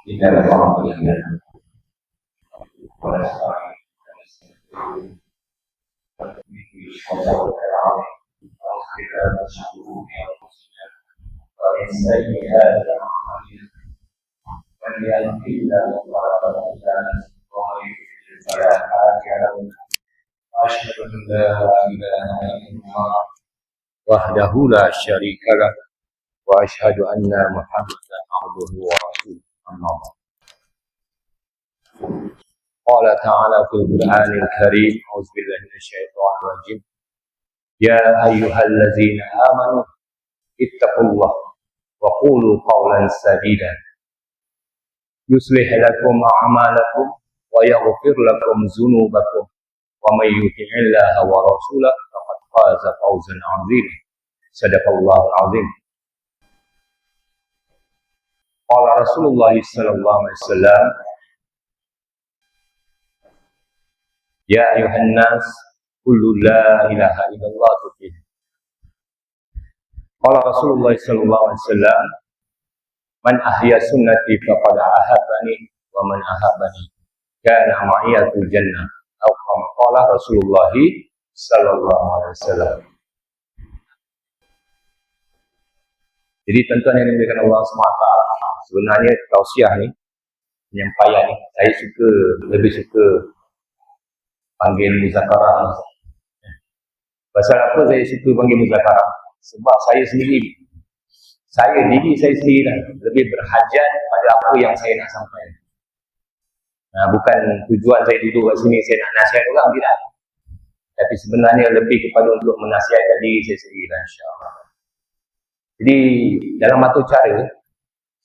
إن الحمد لله ومن سيئات أعمالنا من يهده الله فلا مضل له ومن يضلل فلا هادي له وأشهد أن لا إله إلا الله وحده لا شريك له وأشهد أن محمدا عبده ورسوله أما بعد قال تعالى في القرآن الكريم أعوذ بالله من الشيطان الرجيم يا أيها الذين آمنوا اتقوا الله وقولوا قولا سديدا يصلح لكم أعمالكم ويغفر لكم ذنوبكم ومن يطع الله ورسوله فقد فاز فوزا عظيما صدق الله العظيم قال رسول الله صلى الله عليه وسلم يا أيها الناس قل لا إله إلا الله تفلحون قال رسول الله صلى الله عليه وسلم من أحيا سنتي فقد أحبني ومن أحبني كان معي في الجنة أو كما قال رسول الله صلى الله عليه وسلم. Jadi tuan-tuan yang dimuliakan Allah SWT, sebenarnya tausiah ni, penyampaian ni, saya lebih suka panggil muzakarah. Pasal apa saya suka panggil muzakarah? Sebab saya sendiri lebih berhajat pada apa yang saya nak sampaikan. Bukan tujuan saya duduk kat sini saya nak nasihat orang, tidak. Tapi sebenarnya lebih kepada untuk menasihatkan diri saya sendiri, insya-Allah. Jadi dalam satu cara,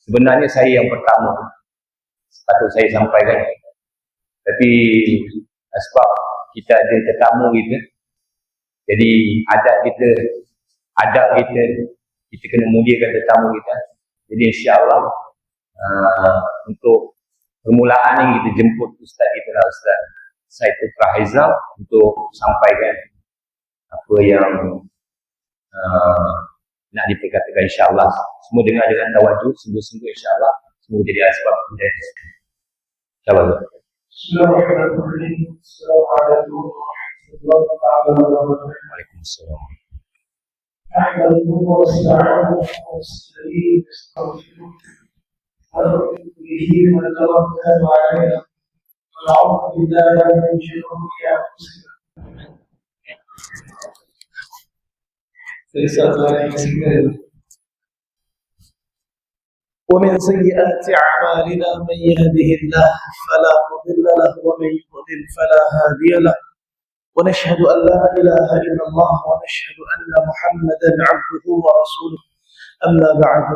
sebenarnya saya yang pertama patut saya sampaikan. Tapi sebab kita ada tetamu kita, jadi adab kita kena muliakan tetamu kita. Jadi insya-Allah untuk permulaan ini kita jemput Ustaz kita lah, Ustaz Syed Putra Haizal, untuk sampaikan apa yang nak diperkatakan, insya-Allah. Semua dengar dengan tawaduk, sungguh-sungguh, insya-Allah. Semua jadi asbab hidayah. Insya-Allah. Bismillahirrahmanirrahim. Assalamualaikum warahmatullahi wabarakatuh. Waalaikumsalam. أحمده واستعينه واستهديه واستغفره ونؤمن به ونتوكل عليه ونعوذ بالله من شرور أنفسنا ومن سيئات أعمالنا من يهده الله فلا مضل له ومن يضلل فلا هادي له ونشهد أن لا إله إلا الله ونشهد أن محمدا عبده ورسوله أما بعد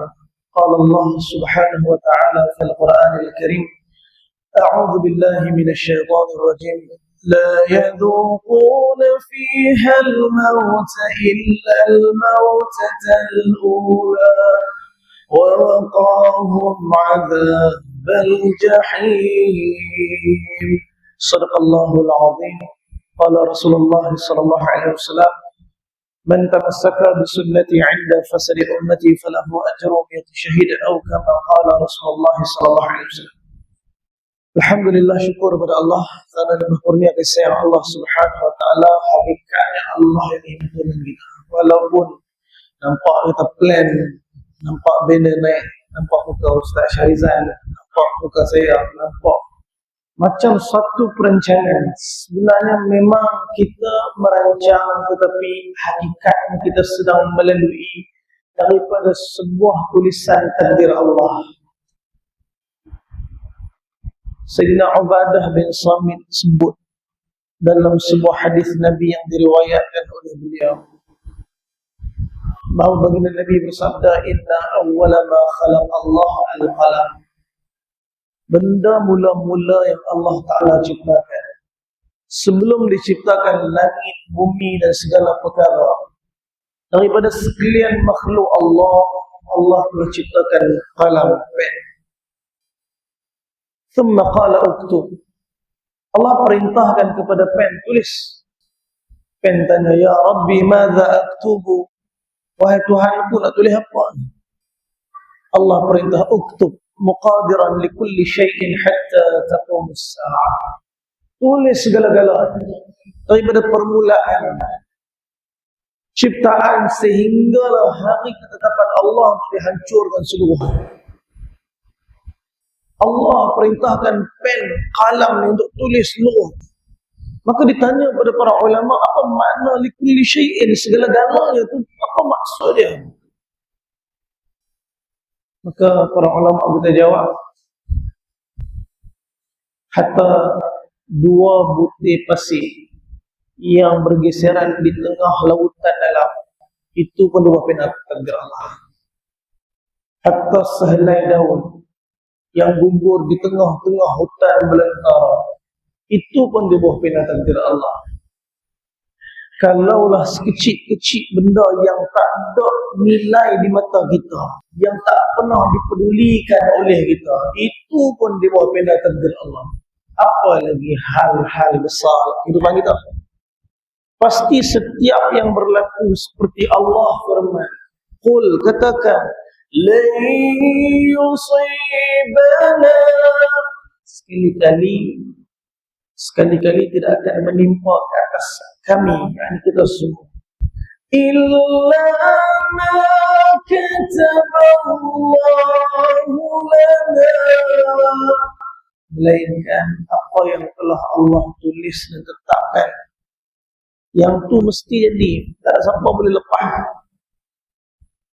قال الله سبحانه وتعالى في القرآن الكريم أعوذ بالله من الشيطان الرجيم لا يذوقون فيها الموت إلا الموتة الأولى ووقاهم عذاب الجحيم صدق الله العظيم قال رسول الله صلى الله عليه وسلم من تمسك بسنتي عند فسد أمتي فله أجر 100 شهيد أو كما قال رسول الله صلى الله عليه وسلم. Alhamdulillah, syukur kepada Allah karena lebih kurnia kasih sayang Allah Subhanahu wa taala. Hakikatnya Allah ini menolong kita. Walaupun nampak kita plan, nampak banner naik, nampak muka Ustaz Syarizal, nampak muka saya, nampak macam satu perancangan. Sebenarnya memang kita merancang, tetapi hakikatnya kita sedang melalui daripada sebuah tulisan takdir Allah. Sayyidina Ubadah bin Samit sebut dalam sebuah hadis Nabi yang diriwayatkan oleh beliau, bahawa baginda Nabi bersabda, inna awwala ma khalaqa Allah al-qalam. Benda mula-mula yang Allah Ta'ala ciptakan, sebelum diciptakan langit, bumi dan segala perkara, daripada sekalian makhluk Allah telah ciptakan qalam, pen. Thumma qala uktub. Allah perintahkan kepada pen, tulis. Pen tanya, ya Rabbi madza aktubu? Wahai Tuhanku, nak tulis apa? Allah perintah uktub, muqadiran likulli syai'in hatta taqum as-sa'ah. Tulis segala-galanya daripada permulaan ciptaan sehinggalah hari ketetapan Allah untuk dihancurkan seluruhnya. Allah perintahkan pen, kalam ni untuk tulis seluruh. Maka ditanya kepada para ulama, apa makna likulli syai'in, segala-galanya itu apa maksudnya? Maka para ulama kita jawab, hatta dua butir pasir yang bergeseran di tengah lautan dalam, itu pun dua pena takdir Allah. Hatta sehelai daun yang gugur di tengah-tengah hutan belantara, itu pun di bawah pena takdir Allah. Kalaulah sekecil-kecil benda yang tak ada nilai di mata kita, yang tak pernah dipedulikan oleh kita, itu pun di bawah pena takdir Allah. Apa lagi hal-hal besar kehidupan kita? Pasti setiap yang berlaku seperti Allah firman, qul, katakan, lan yusibana, sekali-kali tidak akan menimpa ke atas kami, yakni kita semua, illa ma kataballahu lana, melainkan apa yang telah Allah tulis dan tetapkan. Yang tu mesti jadi, tak ada siapa boleh lepas.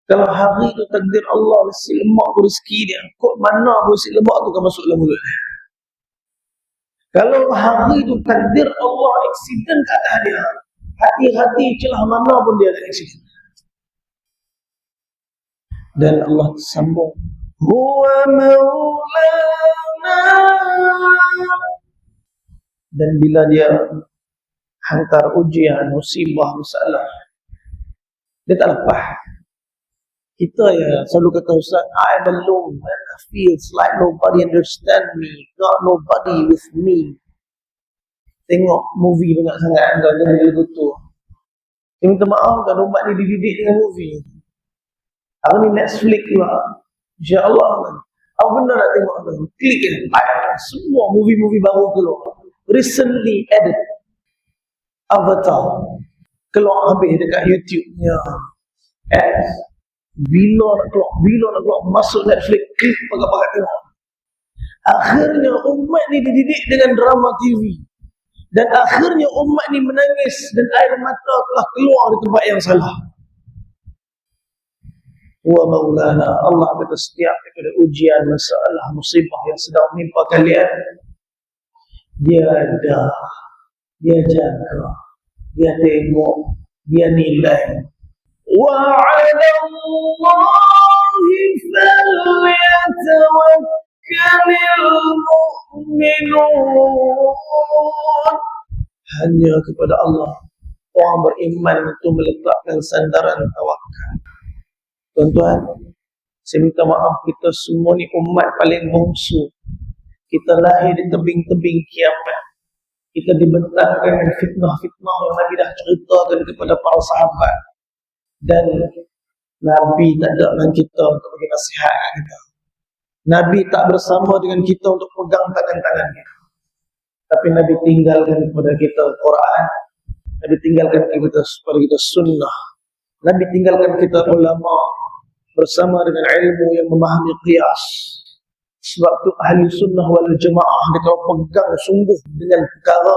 Kalau hari tu takdir Allah, si lemak tu rezeki dia, kok mana pun si lemak tu akan masuk dalam mulut dia. Kalau hari tu takdir Allah, aksiden kat dia, hati-hati celah mana pun dia ada aksiden. Dan Allah sambung, huwa maulana, dan bila dia hantar ujian, musibah, masalah, dia tak lepas. Kita ya selalu kata, Ustaz, I'm alone, I feels like nobody understand me, got nobody with me. Tengok movie banyak sangat, dan dia betul. Dia minta maaf kan, umat ni dididik dengan movie. Hari ni Netflix lah, insyaAllah kan. Apa benda nak tengok kan? Klik kan, semua movie-movie baru keluar. Recently added Avatar keluar habis dekat YouTube-nya. Bila nak keluar masuk Netflix, klik pakai tengok. Akhirnya umat ni dididik dengan drama TV, dan akhirnya umat ni menangis dan air mata telah keluar di tempat yang salah. Wa maulana, Allah kata setiap daripada ujian, masalah, musibah yang sedang menimpa kalian, dia ada, dia jaga, dia tengok, dia nilai. Wa 'ala Allahi falyatawakkalul mu'minun. Hanya kepada Allah orang beriman itu meletakkan sandaran tawakal. Tuan-tuan, saya minta maaf, kita semua ni umat paling bongsu. Kita lahir di tebing-tebing kiamat. Kita dibentangkan dengan fitnah-fitnah yang Nabi dah ceritakan kepada para sahabat. Dan Nabi tak ada dengan kita untuk bagi nasihat kita. Nabi tak bersama dengan kita untuk pegang tangan-tangan kita. Tapi Nabi tinggalkan kepada kita Quran. Nabi tinggalkan kepada kita sunnah. Nabi tinggalkan kita ulama bersama dengan ilmu yang memahami qiyas. Sebab tu ahli sunnah wal jamaah dia kalau pegang sungguh dengan perkara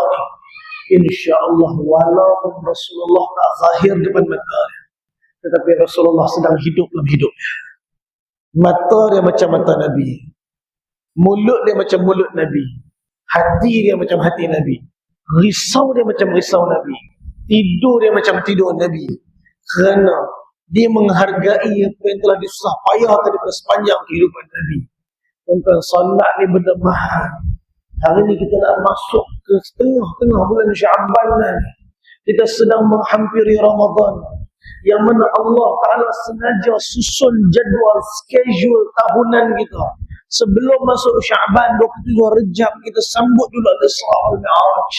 ni, insya-Allah walaupun Rasulullah tak zahir depan mata dia, tetapi Rasulullah sedang hidup dalam hidupnya. Mata dia macam mata Nabi, mulut dia macam mulut Nabi, hati dia macam hati Nabi, risau dia macam risau Nabi, tidur dia macam tidur Nabi. Kerana dia menghargai apa yang telah disusah payahkan daripada sepanjang kehidupan Nabi. Tuan-tuan, salat ni benda mahal. Hari ni kita nak masuk ke tengah-tengah bulan Sya'ban ni. Kita sedang menghampiri Ramadan, yang mana Allah Ta'ala sengaja susun jadual, schedule tahunan kita. Sebelum masuk Sya'ban 27 Rejab, kita sambut dulu Al-Isra wal Mi'raj,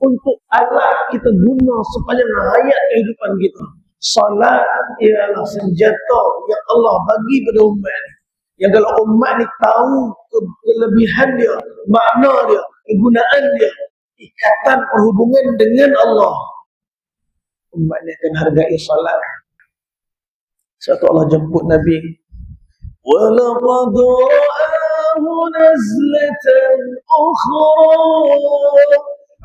untuk alat kita guna sepanjang hayat kehidupan kita. Salat ialah senjata yang Allah bagi pada umat. Yang kalau umat ni tahu kelebihan dia, makna dia, kegunaan dia, ikatan perhubungan dengan Allah, umat ni akan hargai salat. Suatu Allah jemput Nabi, وَلَقَدْ رَآهُ نَزْلَةً أُخْرَى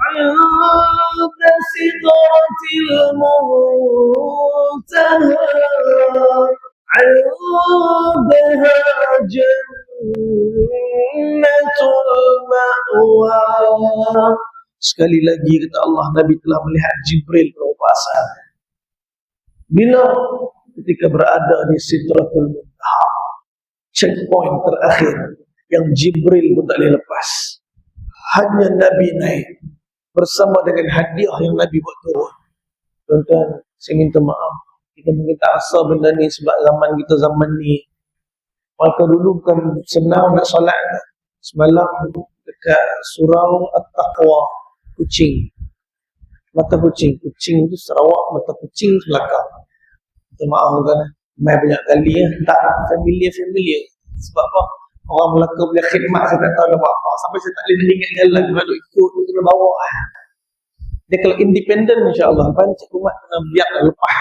عِنْدَ سِدْرَةِ الْمُنْتَهَى عِنْدَهَا جَنَّةُ الْمَأْوَى. Sekali lagi kata Allah, Nabi telah melihat Jibril berupasan. Bila? Ketika berada di Sidratul Muntaha, checkpoint terakhir yang Jibril pun tak boleh lepas. Hanya Nabi naik bersama dengan hadiah yang Nabi buat turun. Tuan-tuan, saya minta maaf, kita mungkin tak rasa benda ni sebab zaman ni. Maka dulu bukan senang nak solat. Semalam dekat surau At-Taqwa, kucing, mata kucing itu Sarawak, mata kucing belakang. Minta maaf kan, main banyak kali tak familiar. Sebab apa? Orang Melaka boleh khidmat, saya tak tahu nak buat apa. Sampai saya tak boleh ingat jalan, kalau ikut, kena bawa. Dia kalau independen, insyaAllah, banyak umat kena biar lepas.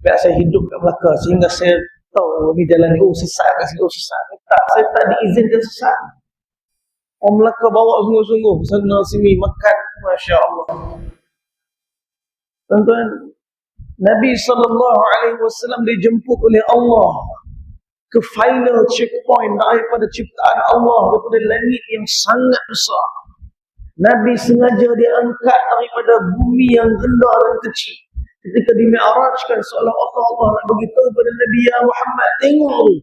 Biar saya hidup kat Melaka, sehingga saya tahu ni jalan ni, sesat kat sini, sesat. Tak, saya tak diizinkan sesat. Orang Melaka bawa sungguh-sungguh, sana sini, makan, Masya Allah. Tuan-tuan, Nabi SAW dijemput oleh Allah ke final checkpoint daripada ciptaan Allah, daripada langit yang sangat besar. Nabi sengaja diangkat daripada bumi yang rendah dan kecil. Ketika dimi'rajkan, seolah-olah Allah nak beritahu kepada Nabi, ya Muhammad, tengok tu,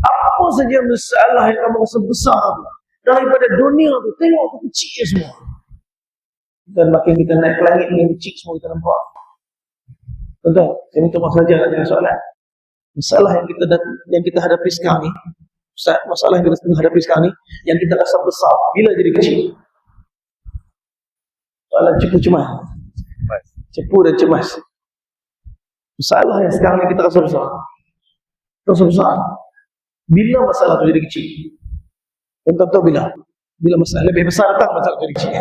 apa saja masalah yang kamu rasa besar daripada dunia tu, tengok tu kecil semua. Dan makin kita naik ke langit ni, kecil semua kita nampak. Tuan-tuan, saya minta maaf saja nak tanya soalan. Masalah yang kita hadapi sekarang ni, masalah yang kita hadapi sekarang ni, yang kita rasa besar, bila jadi kecil? Soalan cepu dan cemas. Masalah yang sekarang ni kita rasa besar, bila masalah tu jadi kecil? Tuan-tuan tahu bila masalah lebih besar datang, masalah jadi kecil.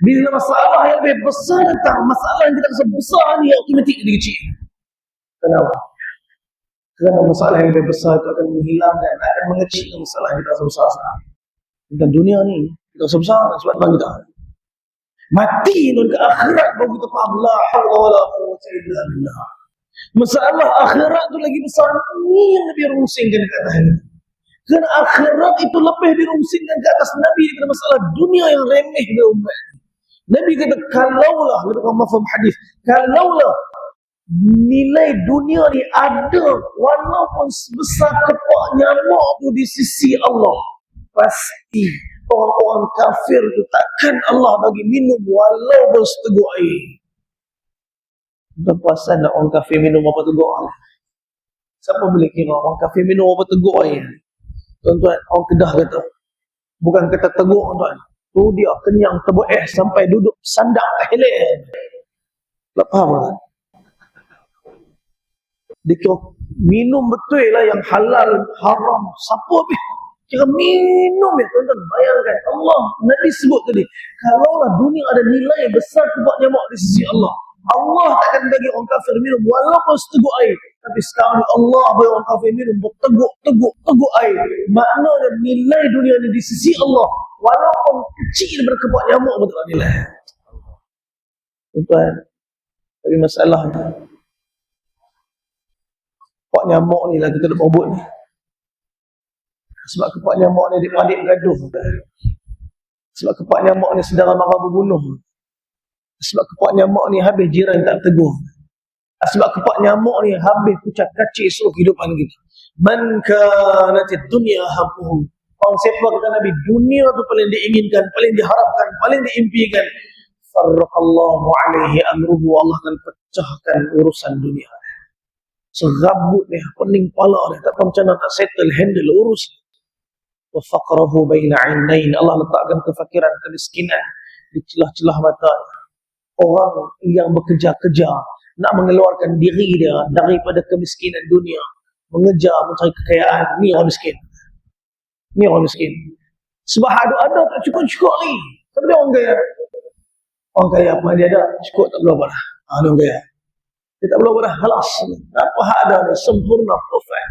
Bila masalah yang lebih besar datang, masalah yang kita rasa besar ni automatik jadi kecil. Kenapa? Kerana masalah yang lebih besar itu akan menghilangkan, akan mengecilkan masalah yang kita rasa besar sekarang. Dan dunia ni kita rasa besar sebab bang kita mati dan ke akhirat baru kita faham la haula wala quwwata illa billah. Masalah akhirat tu lagi besar ni yang Nabi rungsingkan ke atas ini. Kerana akhirat itu lebih dirungsingkan ke atas Nabi daripada masalah dunia yang remeh dia umat. Nabi kata, kalaulah, kita faham hadis, kalaulah nilai dunia ni ada walaupun sebesar kepak nyamuk tu di sisi Allah, pasti orang-orang kafir tu takkan Allah bagi minum walaupun seteguk air. Bukan puasan nak orang kafir minum apa teguk air. Siapa boleh kira orang kafir minum apa teguk air? Tuan-tuan, orang Kedah kata, bukan kata teguk, tuan, tu dia kenyang tebu sampai duduk sandak hilir. Tak faham kan? Dia kira minum betul lah yang halal, haram, siapa habis kira minum ya, tuan-tuan. Bayangkan Allah, Nabi sebut tadi, kalaulah dunia ada nilai besar kepak nyamuk di sisi Allah, Allah takkan bagi orang kafir minum walaupun seteguk air. Tapi sekarang Allah bagi orang kafir minum berteguk air. Maknanya nilai dunia ni di sisi Allah walaupun kecil daripada kepak nyamuk pun tak nilai. Tuan-tuan, tapi masalahnya kepak nyamuk ni lah kita nak berebut ni. Sebab kepak nyamuk ni adik-adik bergaduh. Sebab kepak nyamuk ni saudara mara berbunuh. Sebab kepak nyamuk ni habis jiran tak tegur. Sebab kepak nyamuk ni habis kucak kacir seluruh kehidupan kita. Man kanatid dunya hammuhu. Orang siapa kata Nabi, dunia tu paling diinginkan, paling diharapkan, paling diimpikan, farraqallahu alaihi amruhu, Allah akan pecahkan urusan dunia. Serabut dia, pening pala dia, tak tahu macam mana nak settle, handle urus. Wa faqrahu baina 'ainain, Allah letakkan kefakiran, kemiskinan di celah-celah mata. Orang yang bekerja-kerja nak mengeluarkan diri dia daripada kemiskinan dunia, mengejar mencari kekayaan. Ni orang miskin. Ni orang miskin. Sebab ada tak cukup-cukup ni. Tapi dia orang kaya. Orang kaya apa dia ada? Cukup tak perlu apa dah. Dia orang kaya. Dia tak perlu apa dah. Halas. Apa hak ada ni? Sempurna. Perfect.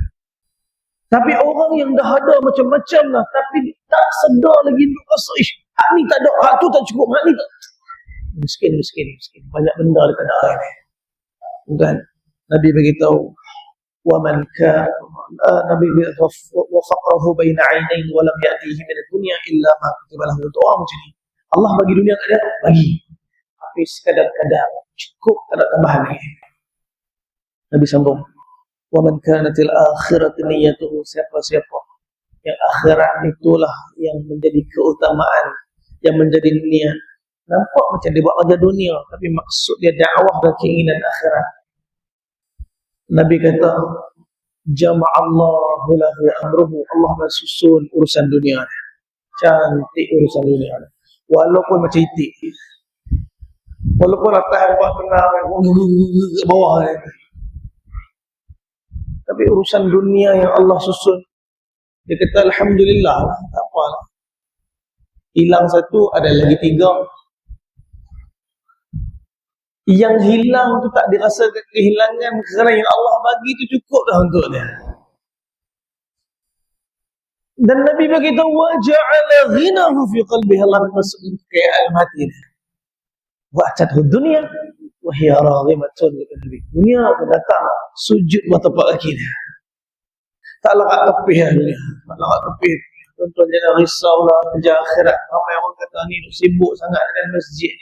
Tapi orang yang dah ada macam-macam lah. Tapi tak sedar lagi untuk rasa. Hak ni tak ada. Hak tu tak cukup. Hak ni tak. Miskin. Banyak benda dia tak ada ni. Bukan? Nabi beritahu. وَمَنْ كَانَ Nabi beritahu. وَفَقْرَهُ بَيْنَ عَيْنَيْنِ وَلَمْ يَأْتِهِ مِنَ الدُّنْيا إِلَّا مَا كُتِبَ لَهُ. Doa macam ni. Allah bagi dunia kat dia. Bagi. Tapi sekadar-kadar. Cukup tak ada tambahan lagi. Nabi sambung. وَمَنْ كَانَتِ الْآخِرَةِ نِيَّتُهُ. Siapa-siapa yang akhirat itulah yang menjadi keutamaan, yang menjadi niat. Nampak macam dia buat kerja dunia, tapi maksud dia dakwah dan keinginan akhirat. Nabi kata, jama'allahu lahu amruhu. Allah susun urusan dunia. Cantik urusan dunia. Walaupun macam itik. Walaupun atas buat tenang ke bawah ni. Tapi urusan dunia yang Allah susun, dia kata alhamdulillah, tak apalah. Hilang satu, ada lagi tiga. Yang hilang tu tak dirasakan kehilangan kerana yang Allah bagi tu cukup dah untuk dia. Dan Nabi beritahu wa ja'ala ghinahu fi qalbihi. Allah masukkan kekayaan hati dia. Wa atadhu dunya wa hiya raghimatun li qalbi. Dunia tu datang sujud buat tapak kaki dia. Tak larat tepih dunia. Tak larat tepih. Tuan-tuan jangan risaulah kerja akhirat. Ramai orang kata ni sibuk sangat dengan masjid.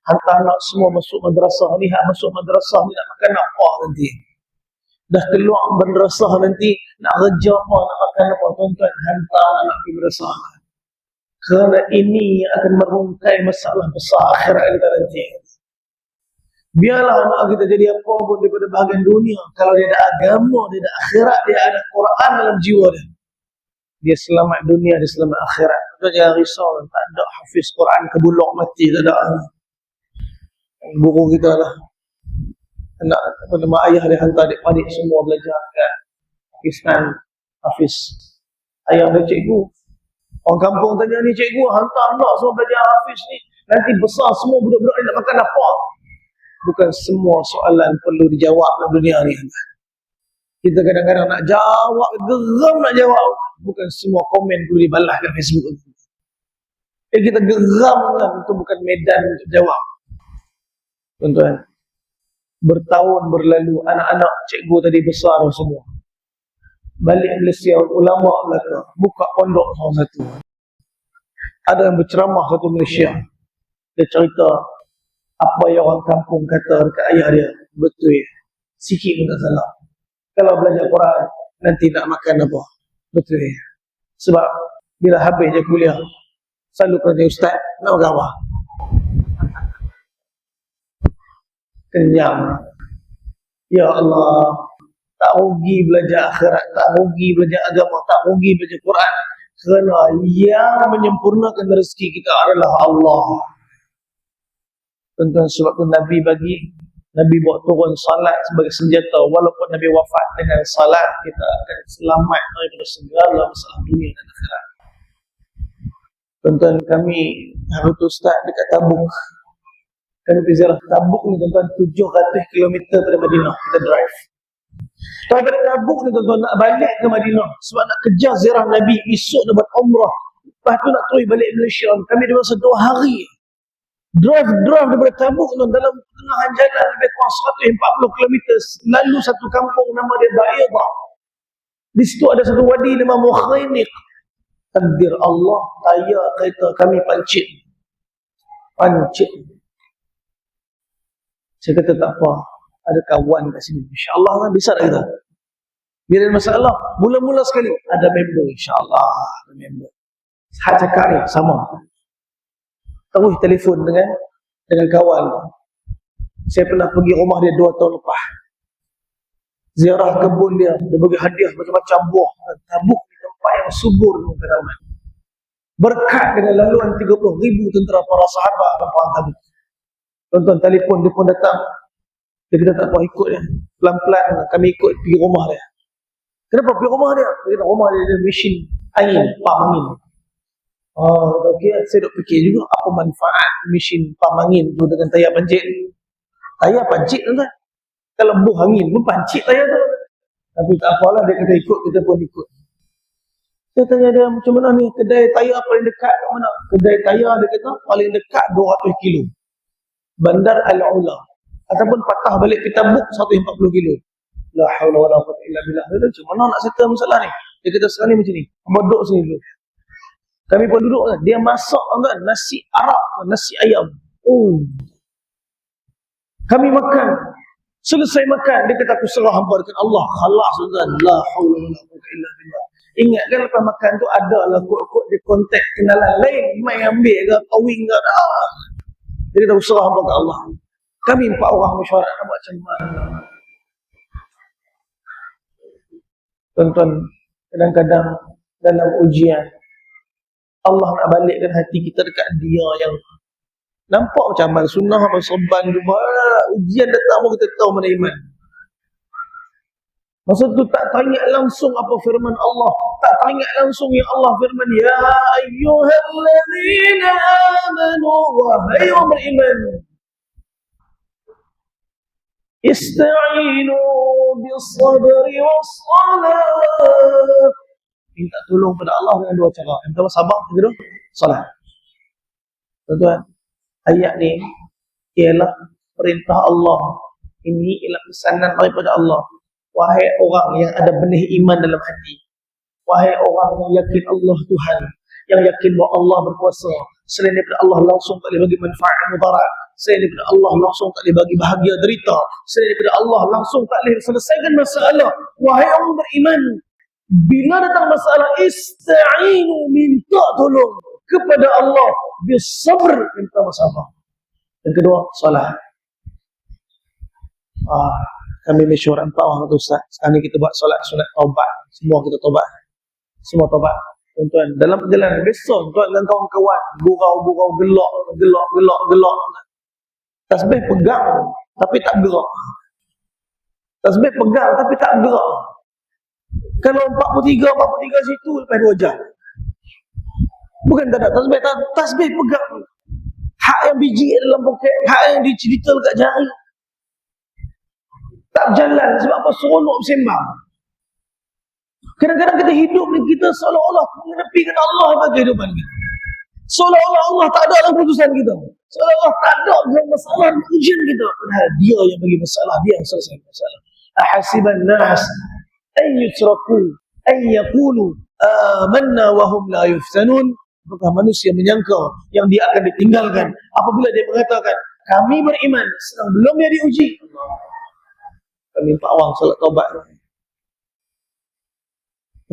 Hantar anak semua masuk madrasah ni, hak masuk madrasah ni nak makan apa nanti? Dah keluar madrasah nanti, nak kerja apa, nak makan apa? Tuan-tuan, hantar anak pergi madrasah. Kerana ini yang akan merungkai masalah besar akhirat kita nanti. Biarlah anak kita jadi apa pun daripada bahagian dunia. Kalau dia ada agama, dia ada akhirat, dia ada Quran dalam jiwa dia. Dia selamat dunia, dia selamat akhirat. Tuan jangan risau, tak ada hafiz Quran kebulok mati, tak ada. Guru kita lah, anak nama ayah dia hantar adik-adik semua belajar kat Pakistan, Hafiz. Ayah dia cikgu. Orang kampung tanya ni, cikgu hantar anak semua belajar Hafiz ni, nanti besar semua budak-budak ni nak makan apa? Bukan semua soalan perlu dijawab dalam dunia ni. Kita kadang-kadang nak jawab, geram nak jawab. Bukan semua komen perlu dibalas kat Facebook. Kita geram lah, itu bukan medan untuk jawab. Tuan-tuan, bertahun berlalu, anak-anak cikgu tadi besar semua. Balik Malaysia, ulama Melaka buka pondok salah satu. Ada yang berceramah satu Malaysia. Dia cerita apa yang orang kampung kata dekat ayah dia. Betul ya, sikit pun tak salah. Kalau belajar Quran, nanti nak makan apa? Betul ya. Sebab bila habis je kuliah, selalu kata ustaz, nak makan apa? Kenyang. Ya Allah, tak rugi belajar akhirat, tak rugi belajar agama, tak rugi belajar Quran. Kerana yang menyempurnakan rezeki kita adalah Allah. Tuan-tuan, sebab tu Nabi buat turun salat sebagai senjata. Walaupun Nabi wafat dengan salat, kita akan selamat daripada segala masalah dunia dan akhirat. Tuan-tuan, kami hari tu start dekat Tabuk. Kami pergi ziarah Tabuk ni tuan-tuan, 700 km dari Madinah kita drive. Daripada Tabuk ni tuan-tuan nak balik ke Madinah sebab nak kejar ziarah Nabi, esok nak buat umrah. Lepas tu nak terus balik Malaysia. Kami ada masa 2 hari. Drive daripada Tabuk tuan, dalam tengahan jalan lebih kurang 140 km. Lalu satu kampung nama dia Baidah. Di situ ada satu wadi nama Mukhainiq. Takdir Allah, tayar kereta kami pancit. Saya kata tak apa, ada kawan kat sini, insyaAllah kan bisa tak kita? Bila ada masalah, mula-mula sekali ada member, insyaAllah ada member. Saya cakap ni sama, terus telefon dengan kawan. Saya pernah pergi rumah dia 2 tahun lepas, ziarah kebun dia bagi hadiah macam-macam buah. Tabuk di tempat yang subur tanaman, berkat dengan laluan 30,000 tentera para sahabat dan perang Tabuk. Tuan-tuan, telefon dia pun datang. Dia kata tak apa, ikut dia. Pelan-pelan kami ikut pergi rumah dia. Kenapa pergi rumah dia? Dia kata rumah dia ada mesin angin, pam angin. Oh, okey, saya duk fikir juga apa manfaat mesin pam angin tu dengan tayar pancit. Tayar pancit tu kan. Kalau buh angin pun pancit tayar tu. Tapi tak apalah, dia kata ikut, kita pun ikut. Saya tanya dia, macam mana ni kedai tayar paling dekat kat mana? Kedai tayar dia kata paling dekat 200 kilo. Bandar Al-Ula. Ataupun patah balik Pitabuk 140 kilo. La haula wala quwwata illa billah. Dia macam mana nak settle masalah ni? Dia kata sekarang ni macam ni. Kamu duduk sini dulu. Kami pun duduk kan. Dia masak kan nasi Arab, nasi ayam. Oh. Kami makan. Selesai makan, dia kata aku serah hamba dekat Allah. Khalas tuan. La haula wala quwwata illa billah. Ingat kan lepas makan tu ada lah kot-kot dia kontak kenalan lain. Mai ambil ke, kawin ke. Dia kata aku serah hamba dekat Allah. Kami 4 orang mesyuarat nak buat macam mana. Tuan-tuan, kadang-kadang dalam ujian Allah nak balikkan hati kita dekat dia yang nampak macam amal sunnah, amal serban cuma ujian datang pun kita tahu mana iman. Masa tu tak tanya langsung apa firman Allah, tak tanya langsung yang Allah firman ya ayyuhallazina amanu wahai orang beriman ista'inu bis-sabri was-salat. Minta tolong pada Allah dengan 2 cara. Yang pertama sabar, yang kedua salat. Tuan-tuan, ayat ni ialah perintah Allah. Ini ialah pesanan daripada Allah. Wahai orang yang ada benih iman dalam hati, wahai orang yang yakin Allah Tuhan, yang yakin bahawa Allah berkuasa, selain daripada Allah langsung tak boleh bagi manfaat mudarat, selain daripada Allah langsung tak boleh bagi bahagia derita, selain daripada Allah langsung tak boleh selesaikan masalah. Wahai orang beriman, bila datang masalah, ista'inu, minta tolong kepada Allah, bisabr, minta sabar. Yang kedua, salat. Kami mesyuarat 4 orang tu Ustaz. Sekarang ni kita buat solat sunat taubat. Semua kita taubat. Semua taubat. Tuan-tuan, dalam perjalanan besok, tuan dan kawan-kawan gurau-gurau, gelak. Tasbih pegang tapi tak gerak. Tasbih pegang tapi tak gerak. Kalau 43 situ lepas 2 jam. Bukan tak ada tasbih, tasbih pegang. Hak yang biji dalam poket, hak yang dicerita dekat jari. Tak berjalan sebab apa? Seronok bersembang. Kadang-kadang kita hidup ni kita seolah-olah mengenepikan Allah dalam kehidupan kita. Seolah-olah Allah tak ada dalam keputusan kita. Seolah-olah tak ada dalam masalah ujian kita. Padahal dia yang bagi masalah, dia yang selesai masalah. Ahasiban nas an yutraku an yaqulu amanna wa hum la yuftanun. Apakah manusia menyangka yang dia akan ditinggalkan apabila dia mengatakan kami beriman sedang belum dia diuji. Kami 4 orang solat taubat.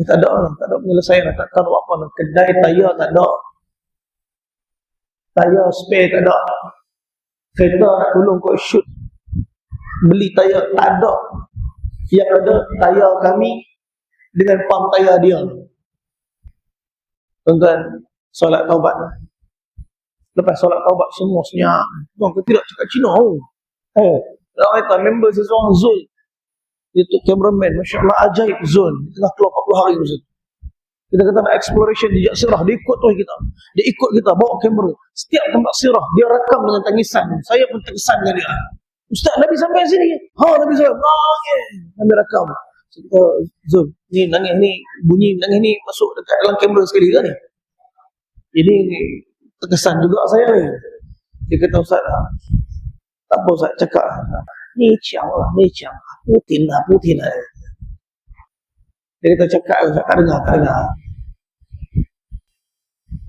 Tak ada penyelesaian, tak tahu apa nak. Kedai tayar tak ada. Tayar spare tak ada. Kereta nak tolong kau shoot beli tayar tak ada. Yang ada tayar kami dengan pam tayar dia. Tuan-tuan, solat taubat. Lepas solat taubat semua senyap. Tuan, kau tidak cakap Cina. Orang kata member seseorang Zul. Itu cameraman, Masya Allah, ajaib Zul. Tengah keluar 40 hari Zul. Kita kata nak exploration jejak sirah, dia ikut tu kita. Dia ikut kita, bawa kamera. Setiap tempat sirah, dia rekam dengan tangisan. Saya pun terkesan dengan dia. Ustaz, Nabi sampai sini. Nabi sampai. Nangis. Nabi rekam. So, kita, Zul, ni nangis ni, bunyi nangis ni masuk dekat dalam kamera sekali kan ni. Ini terkesan juga saya ni. Dia kata, Ustaz, tak apa Ustaz, cakap. Ni ciang lah. Putin lah. Dia kata cakap, tak dengar.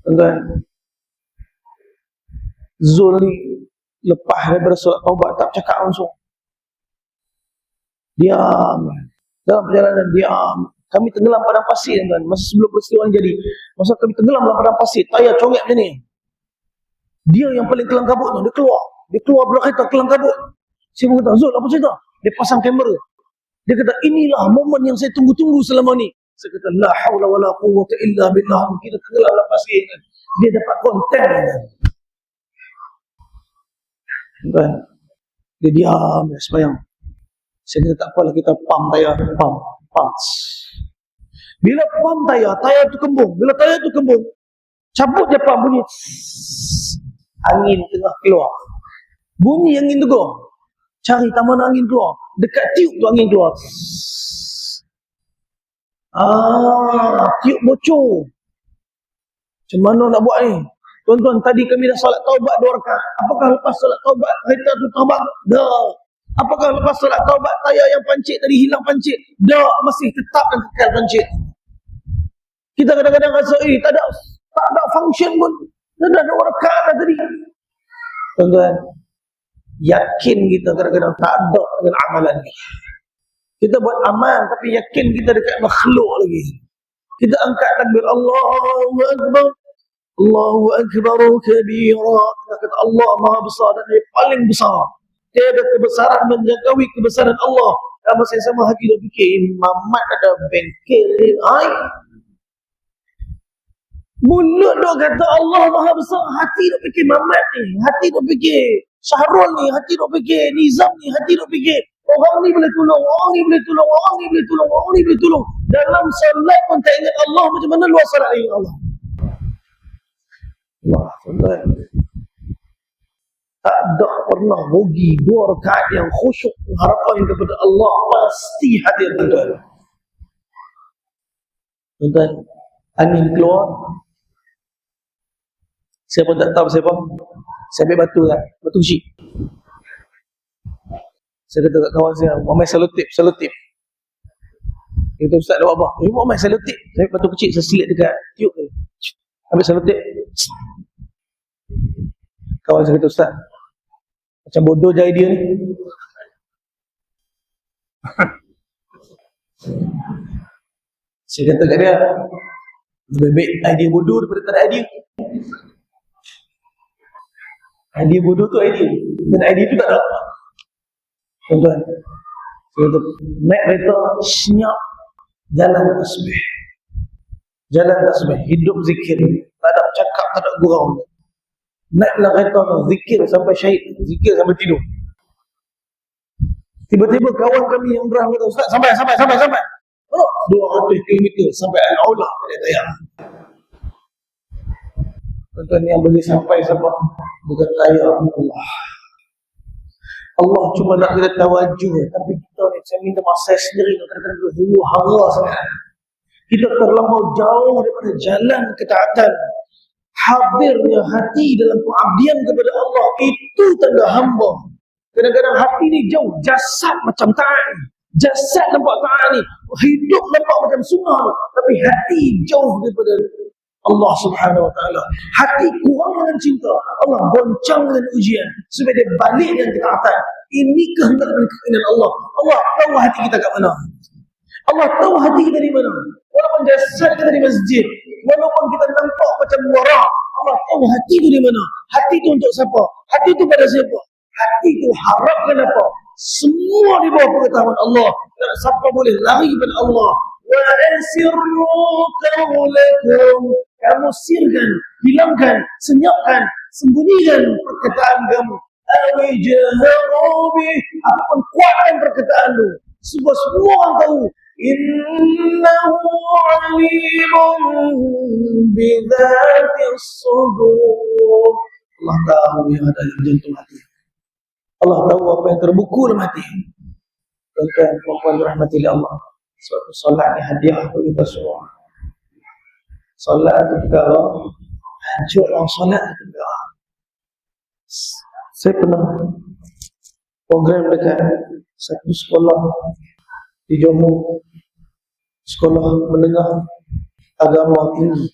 Tuan-tuan, Zul ni lepas daripada solat taubat tak cakap langsung. Diam. Dalam perjalanan diam. Kami tenggelam padang pasir, tuan-tuan. Masa sebelum peristiwa ni jadi, masa kami tenggelam dalam padang pasir, tayar congek macam ni. Dia yang paling kelang kabut tu, dia keluar belah kereta kelang kabut. Saya pun kata, Zul, apa cerita? Dia pasang kamera. Dia kata, inilah momen yang saya tunggu-tunggu selama ni. Saya kata, la hawla wa la quwwata illa billah. Kita tenggelam dalam pasir. Dia dapat konten. Kan? Dia diam, dia sebayang. Saya kata, tak apalah, kita pump tayar. Pump. Bila pam tayar tu kembung. Bila tayar tu kembung, cabut je pam, bunyi. Angin tengah keluar. Bunyi angin tu keluar. Cari taman angin keluar. Dekat tiup tu angin keluar. Tiup bocor. Macam mana nak buat ni? Tuan-tuan, tadi kami dah solat taubat 2 rakaat. Apakah lepas solat taubat kereta tu terbang? Dah. Apakah lepas solat taubat tayar yang pancit tadi hilang pancit? Dah, masih tetap dan kekal pancit. Kita kadang-kadang rasa, tak ada function pun. Dah 2 rakaat dah tadi. Tuan-tuan, yakin kita kadang-kadang tak ada dengan amalan ni. Kita buat amal tapi yakin kita dekat makhluk lagi. Kita angkat takbir Allahu Akbar. Allahu Akbar kabira. Kita kata Allah Maha Besar dan Dia paling besar. Tiada kebesaran menjangkaui kebesaran Allah. Dalam masa yang sama hati dia fikir Imam Mat ada bengkel ni. Mulut dia kata Allah Maha Besar, hati dia fikir Imam Mat ni, hati dia fikir Syahrul ni, hati dia fikir Nizam ni, hati dia fikir orang ni boleh tolong, orang ni boleh tolong, orang ni boleh tolong, orang ni boleh tolong. Dalam solat pun tak ingat Allah, macam mana luar solat ingat Allah? Allah, solat tak ada pernah rugi 2 rakaat yang khusyuk harapan kepada Allah pasti hadir. Tuan-tuan, angin keluar. Saya pun tak tahu siapa. Saya ambil batu lah, batu kecil. Saya kata kat kawan saya, Muhammad selotip. Dia kata, Ustaz dah buat apa? Muhammad selotip. Saya ambil batu kecil, saya silat dekat tiup dia. Ambil selotip. Kawan saya kata, Ustaz, macam bodoh je idea ni. Saya kata kat dia, lebih baik idea bodoh daripada tak ada idea. Idea bodoh tu idea. Dan idea tu tak ada. Tuan-tuan, saya kata, naik kereta, senyap, jalan tasbih. Jalan tasbih, hidup zikir. Tak ada cakap, tak ada gurau. Naiklah kereta tu, zikir sampai syahid, zikir sampai tidur. Tiba-tiba kawan kami yang berang kata, Ustaz, sampai. 200 km sampai Al-Aula dia tayar. Tuan-tuan, yang boleh sampai siapa? Bukan tayar Allah. Allah cuma nak kita tawajuh, tapi kita ni, saya minta masa sendiri, kadang-kadang hulu hara sangat. Kita terlampau jauh daripada jalan ketaatan. Hadirnya hati dalam pengabdian kepada Allah, itu tanda hamba. Kadang-kadang hati ni jauh, jasad macam taat. Jasad nampak taat ni, hidup nampak macam sunnah, tapi hati jauh daripada Allah Subhanahu Wa Taala. Hati kurang dengan cinta, Allah goncang dengan ujian supaya dia balik dengan ketaatan. Ini kehendak dan keinginan Allah. Allah tahu hati kita kat mana. Allah tahu hati kita di mana. Walaupun jasad kita di masjid, walaupun kita nampak macam warak, Allah tahu hati itu di mana. Hati itu untuk siapa? Hati itu pada siapa? Hati itu harapkan apa? Semua di bawah pengetahuan Allah. Dan siapa boleh lari kepada Allah? Wa asirru qawlakum. Kamu sirkan, hilangkan, senyapkan, sembunyikan perkataan kamu. Awijharu bih. Apapun kuatkan perkataan itu, semua orang tahu. Innahu alimun bidzatis sudur. Allah tahu yang ada di jantung hati. Allah tahu apa yang terbuku dalam hati. Tuan-tuan, puan-puan dirahmati oleh Allah. Sebab solat ni hadiah untuk kita semua. Solat itu perkara, hancur orang solat itu perkara. Saya pernah program dekat satu sekolah di Johor, sekolah menengah agama tinggi.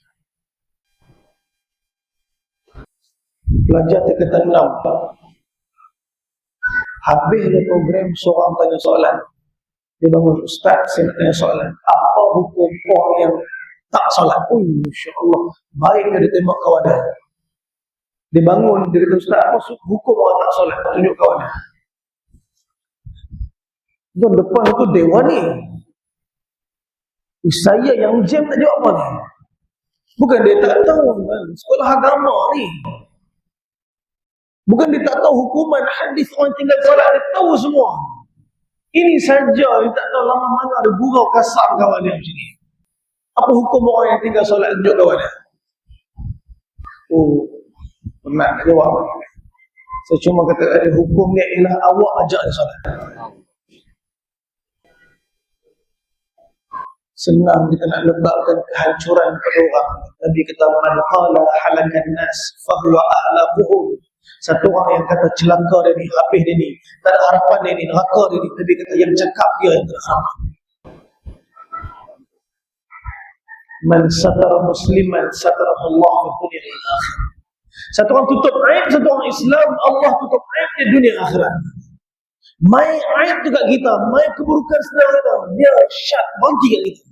Pelajar tingkatan 6. Habis dia program, seorang tanya soalan. Dia bangun, Ustaz, saya nak tanya soalan. Apa hukum orang yang tak solat? Oh, Masya Allah, baik dia tembak kawan dia. Dia bangun, dia kata, Ustaz, apa hukum orang tak solat? Tunjuk kawan dia. Dan depan itu dewan ni. Saya yang jam tak jawab apa ni. Bukan dia tak tahu kan? Sekolah agama ni. Bukan dia tak tahu hukuman hadis orang tinggal solat, dia tahu semua. Ini saja dia tak tahu lama mana ada gurau kasar kawan dia macam ni. Apa hukum orang yang tinggal solat duduk kawan dia? Oh, pernah nak jawab. Saya cuma kata ada hukum ni ialah awak ajak dia solat. Senang kita nak lebakkan kehancuran kepada orang. Nabi kata man qala halakan nas fahuwa ahlaquhum. Satu orang yang kata celaka dia ni, habis dia ni, tak ada harapan dia ni, neraka dia ni. Nabi kata yang cakap dia yang terharapan. Man satara musliman satarahu Allah fi dunia wal akhirah. Satu orang tutup aib satu orang Islam, Allah tutup aib di dunia akhirat. Mai aib tu kat kita, mai keburukan sedang kita, dia syat berhenti kat kita.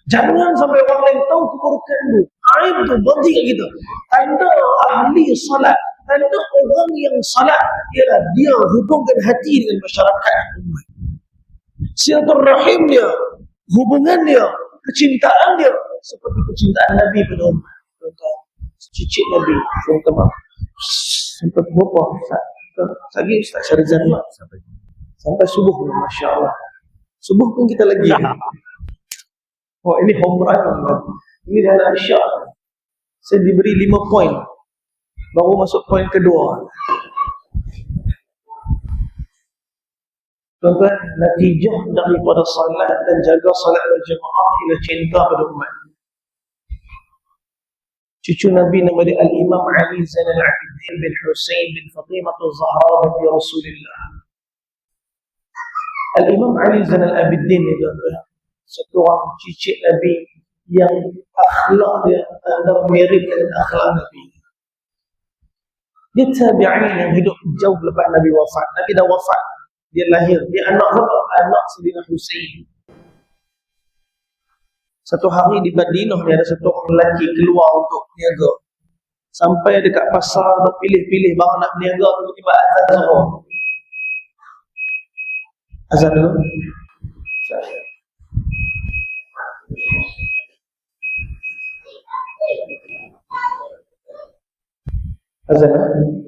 Jangan sampai orang lain tahu keburukan tu, aib tu berhenti kat kita. Tanda ahli salat, tanda orang yang salat ialah dia hubungkan hati dengan masyarakat umat. Silaturahim dia, hubungan dia, kecintaan dia seperti kecintaan Nabi pada umat. Cicit Nabi, sampai berapa? Lagi Ustaz Syarizan sampai subuh, Masya Allah. Subuh pun kita lagi. Oh, ini home run. Ini dah nak syak. Saya diberi 5 poin. Baru masuk poin kedua. Tuan-tuan, natijah daripada salat dan jaga salat berjemaah ialah cinta pada umat. Cucu Nabi nama dia Al-Imam Ali Zainal Abidin bin Husain bin Fatimah Zahra binti Rasulullah. Al-Imam Ali Zainal Abidin itu satu orang cicit Nabi yang akhlak dia antara mirip dengan akhlak Nabi. Dia tabi'in yang hidup jauh lepas Nabi wafat. Nabi dah wafat, dia lahir, dia anak Sayyidina Husain. Satu hari di Madinah ni ada satu orang lelaki keluar untuk niaga. Sampai dekat pasar untuk pilih-pilih barang nak niaga, tiba-tiba azan Zuhur. Azan dulu. Azan dulu.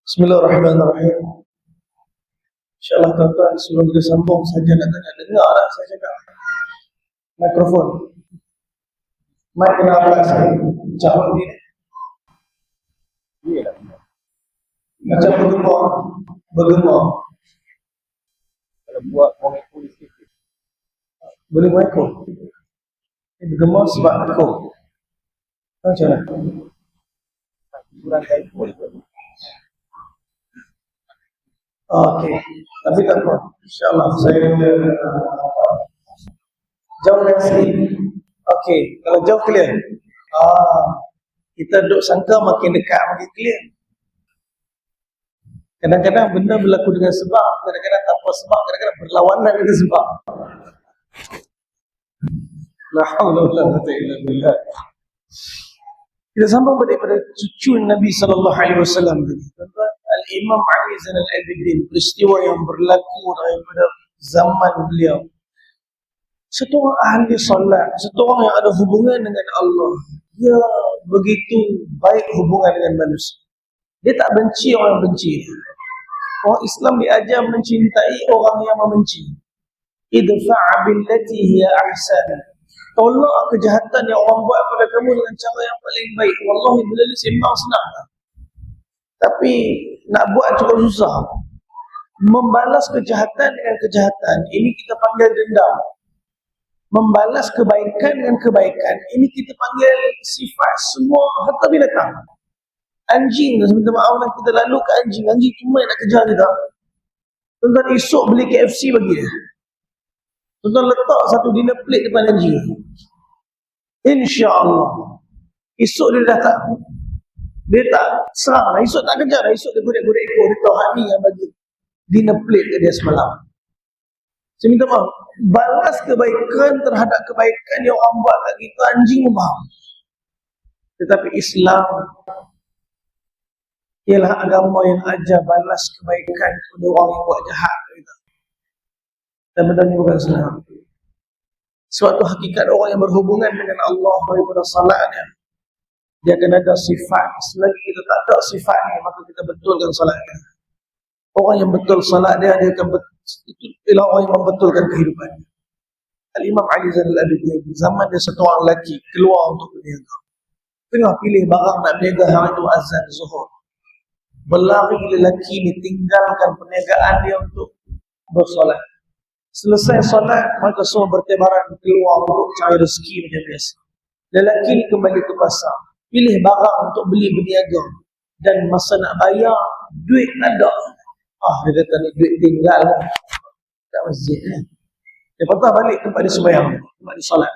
Bismillahirrahmanirrahim. InsyaAllah tuan-tuan, sebelum kita sambung saja nak tanya, dengar tak saya cakap? Mikrofon. Mic kena angkat saya. Jawab ni. Macam bergema. Kalau buat mengekor sikit. Boleh mengekor. Bergema sebab ekor. Macam mana? Kurang ekor. Okey. Tapi tak apa. InsyaAllah saya jauh dari sini. Okey. Kalau jauh clear. Kita duduk sangka makin dekat makin clear. Kadang-kadang benda berlaku dengan sebab, kadang-kadang tanpa sebab, kadang-kadang berlawanan dengan sebab. La haula wala quwwata illa billah. Kita sambung daripada cucu Nabi sallallahu alaihi wasallam tadi. Tuan-tuan, Al-Imam Ali Zainal Abidin, peristiwa yang berlaku daripada zaman beliau. Satu orang ahli solat, satu orang yang ada hubungan dengan Allah. Dia begitu baik hubungan dengan manusia. Dia tak benci orang yang benci. Orang Islam diajar mencintai orang yang membenci. Idfa' billati hiya ahsan. Tolak kejahatan yang orang buat pada kamu dengan cara yang paling baik. Wallahi bila ni sembang senang. Tapi nak buat cukup susah. Membalas kejahatan dengan kejahatan, ini kita panggil dendam. Membalas kebaikan dengan kebaikan, ini kita panggil sifat semua harta binatang. Anjing, sebentar maaf lah, kita lalu ke anjing. Anjing cuma nak kejar kita. Tuan-tuan esok beli KFC bagi dia. Tuan-tuan letak satu dinner plate depan anjing. InsyaAllah esok dia dah tak, dia tak serang lah. Esok tak kejar lah. Esok dia godek-godek ekor. Dia tahu ni yang bagi dinner plate ke dia semalam. Saya minta maaf, balas kebaikan terhadap kebaikan yang orang buat kat kita, anjing pun faham. Tetapi Islam ialah agama yang ajar balas kebaikan kepada orang yang buat jahat kat kita. Dan benda ni bukan senang. Suatu hakikat orang yang berhubungan dengan Allah daripada salatnya, dia akan ada sifat. Selagi kita tak ada sifat ni, maka kita betulkan salatnya. Orang yang betul salat dia akan itu ialah orang yang membetulkan kehidupannya. Al-Imam Ali Zainal Abidin, zaman dia satu orang lelaki keluar untuk berniaga. Tengah pilih barang nak berniaga, hari itu azan zuhur. Berlari lelaki ni tinggalkan perniagaan dia untuk bersolat. Selesai solat, mereka semua bertebaran keluar untuk cari rezeki macam biasa. Lelaki ni kembali ke pasar, pilih barang untuk beli berniaga, dan masa nak bayar, duit tak ada. Dia kata ni duit tinggal lah kat masjid. Dia patah balik tempat dia sembahyang, tempat dia solat.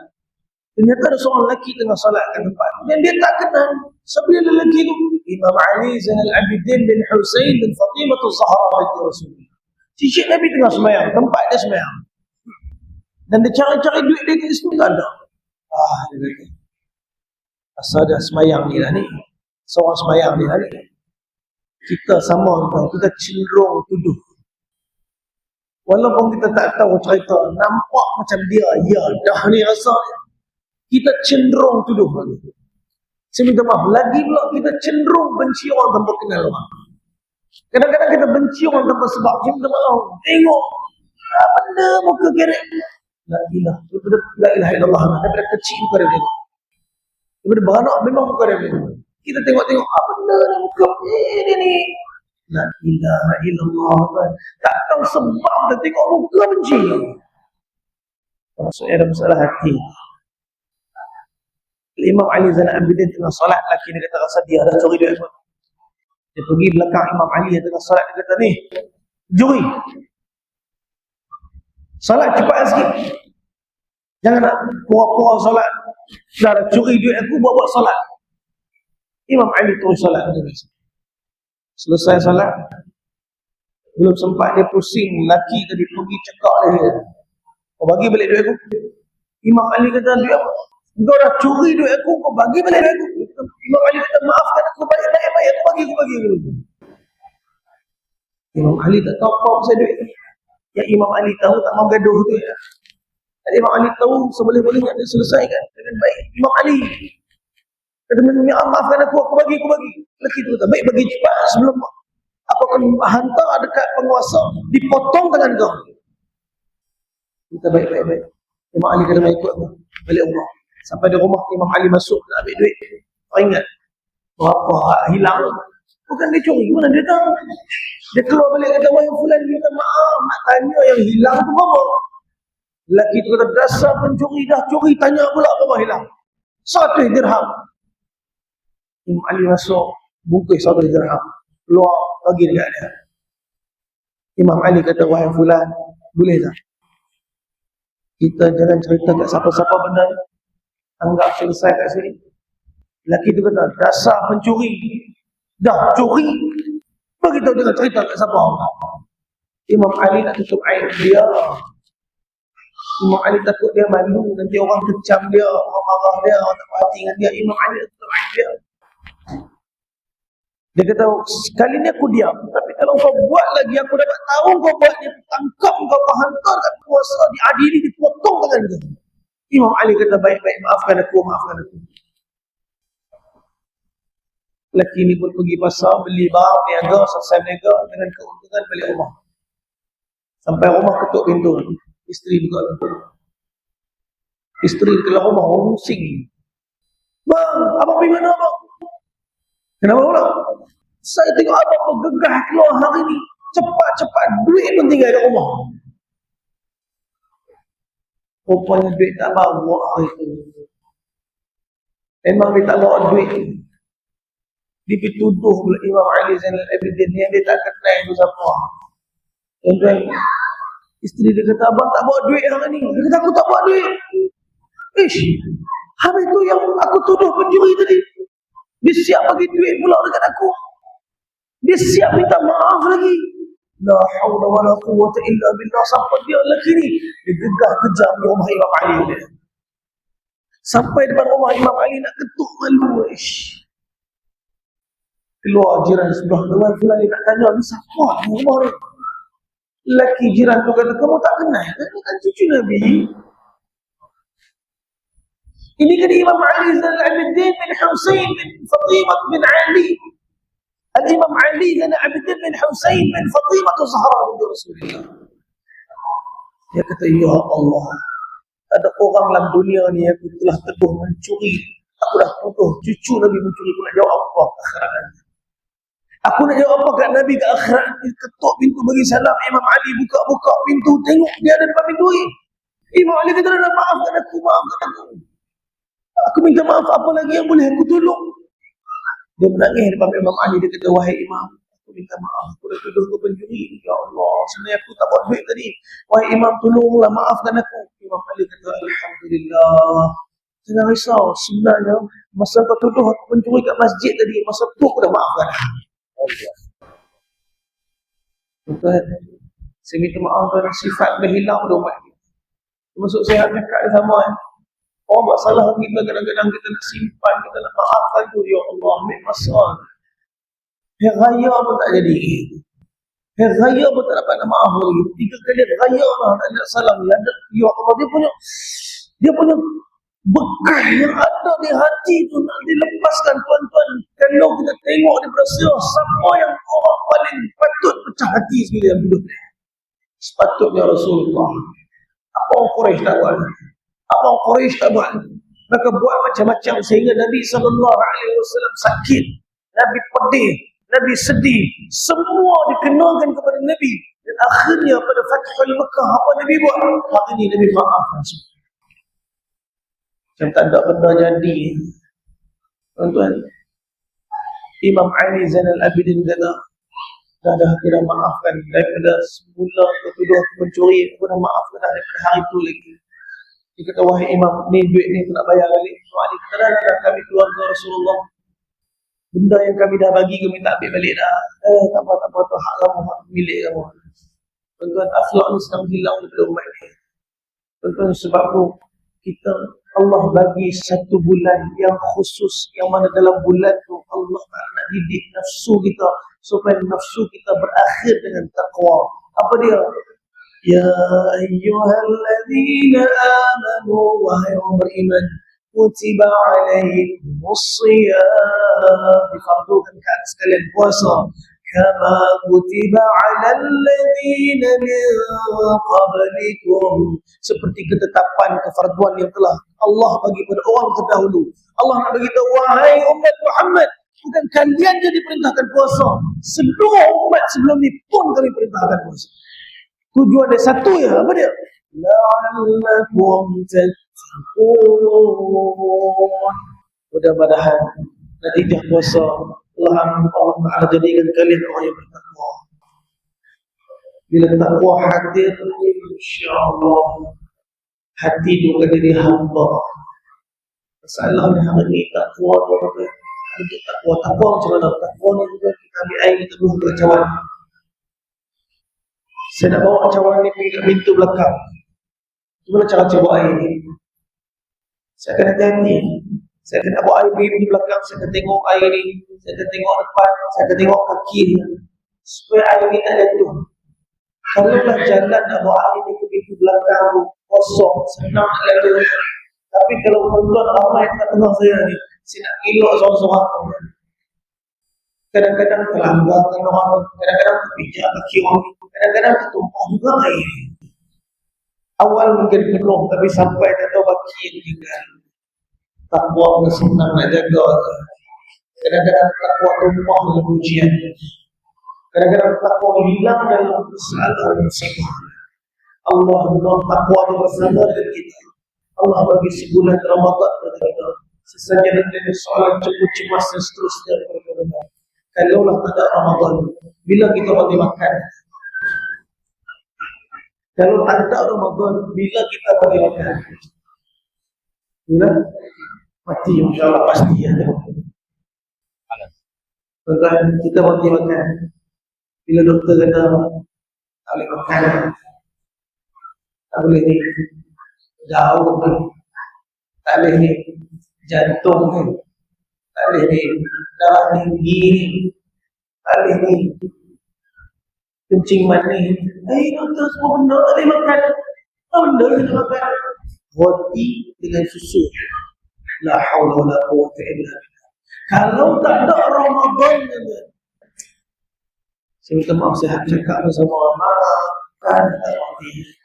Ternyata ada seorang lelaki tengah solat kat tempat yang dia tak kenal. Siapa dia lelaki tu? Imam Ali Zainal Abidin bin Husain bin Fatimah Az-Zahra binti Rasulullah. Cicit Nabi tengah sembahyang, tempat dia sembahyang. Dan dia cari-cari duit dia kat situ, tak ada. Dia kata, asal dah sembahyang ni lah ni. Seorang sembahyang ni lah ni. Kita sama, kita cenderung tuduh. Walaupun kita tak tahu cerita, nampak macam dia, ya dah ni rasa, kita cenderung tuduh. Saya minta maaf. Lagi pula kita cenderung benci orang tanpa kenal orang. Kadang-kadang kita benci orang tanpa sebab. Saya minta maaf. Tengok. Benda muka kerek. La ilaha illallah. Daripada kecil muka dia tengok. Daripada beranak memang muka dia tengok. Kita tengok-tengok. Benda ni muka ni. La ilaha illallah. Tak tahu sebab kita tengok muka benci. Maksudnya ada masalah hati. Imam Ali Zainal Abidin tengah solat, lelaki dia kata rasa dia dah curi duit pun. Dia pergi belakang Imam Ali yang tengah solat, dia kata ni, juri. Solat cepat sikit. Jangan nak pura-pura solat. Dah curi duit aku, buat-buat solat. Imam Ali terus solat. Selesai solat, belum sempat dia pusing, lelaki tadi pergi cekak dia. Kau bagi balik duit aku. Imam Ali kata, duit apa? Kau dah curi duit aku, kau bagi balik duit aku. Imam Ali kata, maafkan aku, baik-baik aku bagi. Imam Ali tak tahu apa pasal duit. Yang Imam Ali tahu tak mau gaduh tu ya. Dan Imam Ali tahu seboleh-bolehnya dia selesaikan dengan baik. Imam Ali kata, maafkan aku bagi. Lelaki tu kata, baik, bagi cepat sebelum aku akan hantar dekat penguasa, dipotong tangan kau. Kita baik. Imam Ali kata, ikut aku balik rumah. Sampai di rumah Imam Ali masuk nak ambil duit. Kau ingat berapa hilang? Bukan dia curi, mana dia tahu? Dia keluar balik kata, wahai fulan, dia kata, maaf nak tanya yang hilang tu berapa? Lelaki tu kata, dasar pencuri, dah curi, tanya pula berapa hilang. 100 dirham. Imam Ali masuk, bungkus 100 dirham, keluar bagi dekat dia. Imam Ali kata, wahai fulan, boleh tak kita jangan cerita kat siapa-siapa benda ni, anggap selesai kat sini. Lelaki tu kata, dasar pencuri, dah curi, beritahu jangan cerita kat siapa. Imam Ali nak tutup aib dia. Imam Ali takut dia malu, nanti orang kecam dia, orang marah dia, orang tak perhati dengan dia. Imam Ali nak tutup aib dia. Dia kata, sekali ni aku diam, tapi kalau kau buat lagi, aku dapat tahu kau buat, dia tangkap kau hantar kat kuasa, diadili, dipotong tangan dia. Imam Ali kata, baik-baik, maafkan aku. Lelaki ni pun pergi pasar, beli barang, niaga, selesai niaga, dengan keuntungan balik rumah. Sampai rumah ketuk pintu, isteri buka pintu. Isteri keluar rumah, orang pusing. Bang, abang pergi mana abang? Kenapa pula? Saya tengok abang bergegah keluar hari ni. Cepat-cepat duit pun tinggal kat rumah. Rupanya duit tak bawa hari tu. Memang dia tak bawa duit. Dia tuduh pula Imam Ali Zainal Abidin yang dia tak kenal itu siapa. Tuan-tuan, isteri dia kata, abang tak bawa duit hari ni. Dia kata, aku tak bawa duit. Habis tu yang aku tuduh pencuri tadi, dia siap bagi duit pula dekat aku. Dia siap minta maaf lagi. La hawla wa la quwwata illa billah. Sampai dia lelaki ni, dia gegah kejam di rumah Imam Ali dia. Sampai depan rumah Imam Ali nak ketuk malu. Keluar jiran sebelah, wahai fulan, nak tanya ni siapa ni rumah ni? Lelaki jiran tu kata, kamu tak kenal? Ini kan cucu Nabi. Ini kan Imam Ali Zainal Abidin bin Husain bin Fatimah bin Ali. Al-Imam Ali Zainal Abidin bin Husain bin Fatimah Zahra binti Rasulullah. Dia kata, ya Allah, ada orang dalam dunia ni aku telah tuduh mencuri. Aku dah tuduh cucu Nabi mencuri. Aku nak jawab apa ke akhirat? Aku nak jawab apa kat Nabi ke akhirat? Dia ketuk pintu bagi salam. Imam Ali buka pintu, tengok dia ada depan pintu ni. Imam Ali kata, maafkan aku. Aku minta maaf, apa lagi yang boleh aku tolong? Dia menangis depan Imam Ali. Dia kata, wahai Imam, aku minta maaf, aku dah tuduh kau pencuri. Ya Allah, sebenarnya aku tak buat duit tadi. Wahai Imam, tolonglah, maafkan aku. Imam Ali kata, alhamdulillah, jangan risau. Sebenarnya masa kau tuduh aku pencuri kat masjid tadi, masa tu aku dah maafkan. Tuan, saya minta maaf kerana sifat dah hilang pada umat ni. Termasuk saya cakap sama. Orang buat salah kita, kadang-kadang kita nak simpan, kita nak maafkan tu. Ya Allah, ambil masa. Hari raya pun tak jadi. Hari raya pun tak dapat nak maaf lagi. 3 kali raya lah nak salam. Ya Allah, dia punya bekah yang ada di hati itu nak dilepaskan tuan-tuan. Kalau kita tengok di Brazil, siapa yang orang paling patut pecah hati sekali dalam hidup ni? Sepatutnya Rasulullah. Apa orang Quraisy tak buat? Apa orang Quraisy tak buat? Maka buat macam-macam sehingga Nabi SAW sakit, Nabi pedih, Nabi sedih, semua dikenakan kepada Nabi. Dan akhirnya pada Fathul Makkah apa Nabi buat? Hari ini Nabi maafkan semua. Macam tak ada benda jadi. Tuan-tuan, Imam Ali Zainal Abidin kata, aku dah maafkan daripada semula tertuduh aku mencuri, aku dah maafkan daripada hari itu lagi. Dia kata, wahai Imam, ni duit ni aku nak bayar balik. Imam Ali kata, dah kami keluarga Rasulullah, benda yang kami dah bagi kami tak ambil balik dah. Tak apa, tu hak kamu, hak milik kamu. Tuan-tuan, akhlak ni sedang hilang daripada umat ni. Tuan-tuan, sebab tu kita, Allah bagi satu bulan yang khusus, yang mana dalam bulan tu Allah nak didik nafsu kita supaya nafsu kita berakhir dengan taqwa. Apa dia? Ya ayyuhalladzina amanu, wahai orang beriman, kutiba alaikumus shiyam, difardukan ke atas kalian puasa, kama kutiba alal ladzina min qablikum, seperti ketetapan kefarduan yang telah Allah bagi pada orang terdahulu. Allah nak bagi tahu, wahai umat Muhammad, bukan kalian je diperintahkan puasa, seluruh umat sebelum ni pun kami perintahkan puasa. Tujuan dia satu ya, apa dia? La'allakum tattaqun. Mudah-mudahan natijah puasa Allah Ta'ala jadikan kalian orang yang bertakwa. Bila takwa hadir, insya-Allah hati itu akan jadi hamba. Masalahnya hari ini takwa tu apa? Takwa macam mana? Takwa ni juga kita ambil air, kita buang ke cawan. Saya nak bawa cawan ni pergi ke pintu belakang. Gimana cara bawa air ni? Saya akan hati-hati. Saya akan bawa air pergi belakang. Saya akan tengok air ni. Saya akan tengok depan. Saya akan tengok kaki dia. Supaya air ni tak jatuh. Kalaulah jalan nak bawa air ni ke pintu belakang tu kosong, senang nak lalu. Tapi kalau tuan-tuan ramai kat tengah saya ni, saya nak elok seorang-seorang. Kadang-kadang terlambatkan orang, kadang-kadang terpijak kaki orang, kadang-kadang tertumpah juga air. Awal mungkin penuh, tapi sampai tak tahu baki yang tinggal. Takwa pun senang nak jaga. Kadang-kadang takwa tumpah dalam ujian. Kadang-kadang takwa hilang dalam kesalahan musibah. Allah benar takwa itu bersama dengan kita. Allah bagi sebulan Ramadan kepada kita. Sesaja dengan soalan cukup cemas dan seterusnya kepada kita. Kalaulah tak ada Ramadan, bila kita mati makan? Kalau tak ada Ramadan, bila kita mati makan? Bila? Mati, insyaAllah pasti ya. Tuan-tuan, kita mati makan. Bila doktor kata tak boleh makan, tak boleh ni daun ni, tak boleh ni jantung ni, tak boleh ni darah tinggi ni, tak boleh ni kencing manis. Doktor semua benda tak boleh makan. Apa benda kita makan? Roti dengan susu. La haula wala quwwata illa billah. Kalau tak ada Ramadan, saya minta maaf, saya cakap bersama makan tak mati.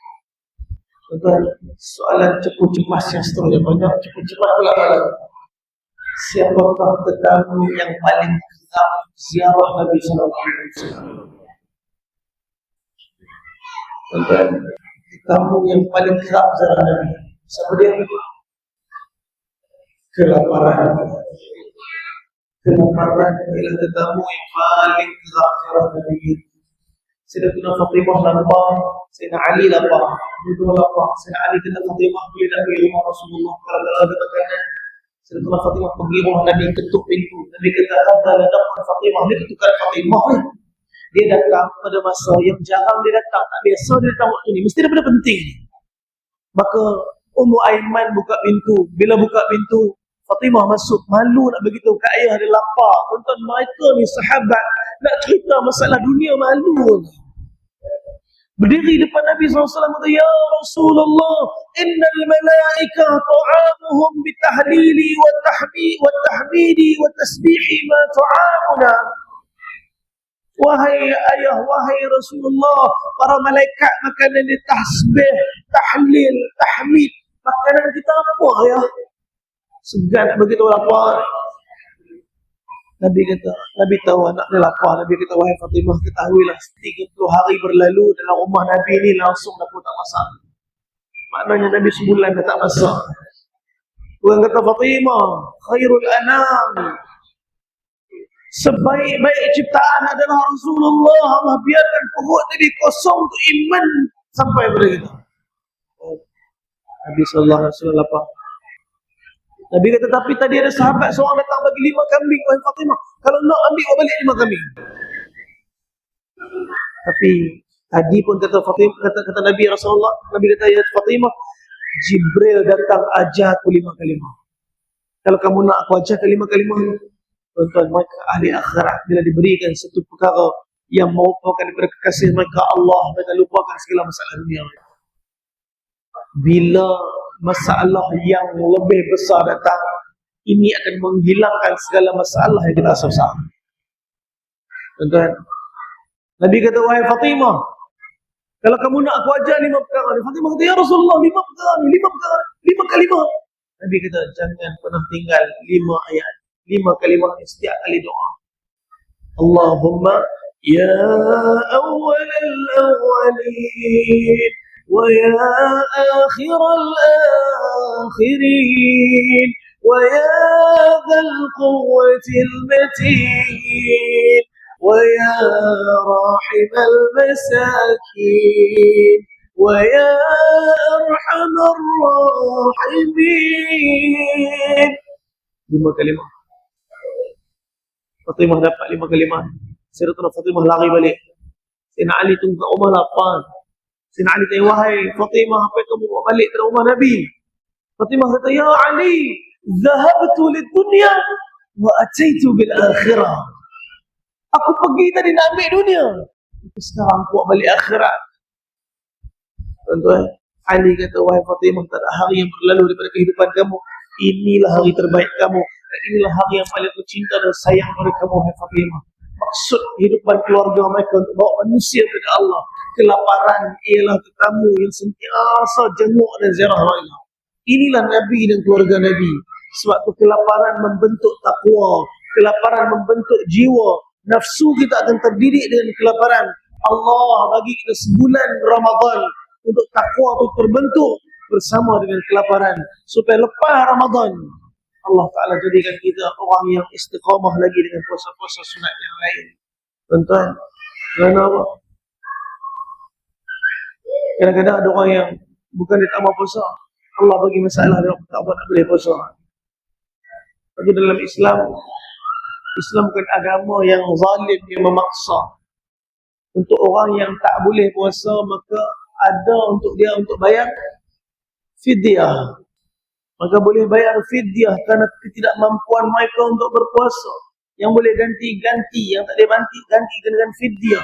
Tuan-tuan, soalan cepu cemas yang seterusnya banyak. Cepu cemas pula. Siapakah tetamu yang paling kerap ziarah Nabi SAW? Tuan-tuan, tetamu yang paling kerap ziarah Nabi, siapa dia? Kelaparan. Kelaparan ialah tetamu yang paling kerap ziarah Nabi. Sayyidatuna Fatimah lapar, Sayyidina Ali lapar, dua lapar. Sayyidina Ali kata Fatimah boleh tak pergi rumah Rasulullah kalau ada makanan. Sayyidatuna Fatimah pergi rumah Nabi, ketuk pintu. Nabi kata, "Hadza la dakhul Fatimah." Dia ketukar Fatimah ni. Dia datang pada masa yang jarang dia datang, tak biasa dia datang waktu ni. Mesti ada benda penting ni. Maka Ummu Aiman buka pintu. Bila buka pintu, Fatimah masuk, malu nak beritahu kat ayah dia lapar. Tuan-tuan, mereka ni sahabat nak cerita masalah dunia malu. berdiri depan Nabi SAW, kata, Ya Rasulullah, innal malaika ta'amuhum bitahlili wa tahmidi wa tasbihi ma ta'amuna. Wahai ayah, wahai Rasulullah, para malaikat makanan dia tasbih, tahlil, tahmid. Makanan kita apa ya? Segan nak begitu lapar. Nabi kata, Nabi tahu anak dia lapar. Nabi kata, wahai Fatimah, ketahuilah 30 hari berlalu dalam rumah Nabi ni langsung dah pun tak masak. Maknanya Nabi sebulan dah tak masak. Orang kata, Fatimah, khairul anam, sebaik-baik ciptaan adalah Rasulullah. Allah biarkan perut Nabi kosong untuk iman sampai pada kita. Nabi SAW lapar. Nabi kata, tapi tadi ada sahabat seorang datang bagi 5 kambing, wahai Fatimah. Kalau nak ambil, bawa balik 5 kambing. Tapi tadi pun kata Fatimah, kata Nabi Rasulullah, Nabi kata, ya Fatimah, Jibril datang ajar aku 5 kalimah. Kalau kamu nak aku ajar 5 kalimah, tuan-tuan, mereka ahli akhirat bila diberikan satu perkara yang merupakan daripada kekasih mereka Allah, mereka lupakan segala masalah dunia mereka. Bila masalah yang lebih besar datang, ini akan menghilangkan segala masalah yang kita susah. Tuan-tuan, Nabi kata, wahai Fatimah, kalau kamu nak aku ajar 5 perkara ni. Fatimah kata, ya Rasulullah, 5 perkara ni, 5 perkara, 5 kalimah. Nabi kata, jangan pernah tinggal 5 ayat, 5 kalimah ni setiap kali doa. Allahumma ya awwal al-awwalin wa ya akhir al-akhirin wa ya dhal quwwati al-matin wa ya rahim al-masakin wa ya arhamar rahimin. 5 kalimah. Fatimah dapat 5 kalimah. Sayyidatuna Fatimah lari balik. Sayyidina Ali tunggu kat rumah lapar. Sayyidina Ali tanya, wahai Fatimah, apa yang kamu bawa balik ke rumah Nabi? Fatimah kata, ya Ali, zahabtu lid dunya wa ataitu bil akhirah. Aku pergi tadi nak ambil dunia, sekarang aku bawa balik akhirat. Tuan-tuan, Ali kata, wahai Fatimah, tak ada hari yang berlalu daripada kehidupan kamu. Inilah hari terbaik kamu. Dan inilah hari yang paling aku cinta dan sayang pada kamu, wahai Fatimah. Maksud kehidupan keluarga mereka untuk bawa manusia kepada Allah. Kelaparan ialah tetamu yang sentiasa jenguk dan ziarah mereka. Inilah Nabi dan keluarga Nabi. Sebab itu kelaparan membentuk takwa, kelaparan membentuk jiwa. Nafsu kita akan terdidik dengan kelaparan. Allah bagi kita sebulan Ramadan untuk takwa itu terbentuk bersama dengan kelaparan, supaya lepas Ramadan Allah Ta'ala jadikan kita orang yang istiqamah lagi dengan puasa-puasa sunat yang lain. Tuan-tuan, kerana apa? Kadang-kadang ada orang yang bukan dia tak mau puasa, Allah bagi masalah dia tak boleh puasa. Tapi dalam Islam bukan agama yang zalim, yang memaksa. Untuk orang yang tak boleh puasa, maka ada untuk dia untuk bayar fidyah. Maka boleh bayar fidyah kerana ketidakmampuan mereka untuk berpuasa. Yang boleh ganti-ganti, yang tak boleh ganti dengan fidyah.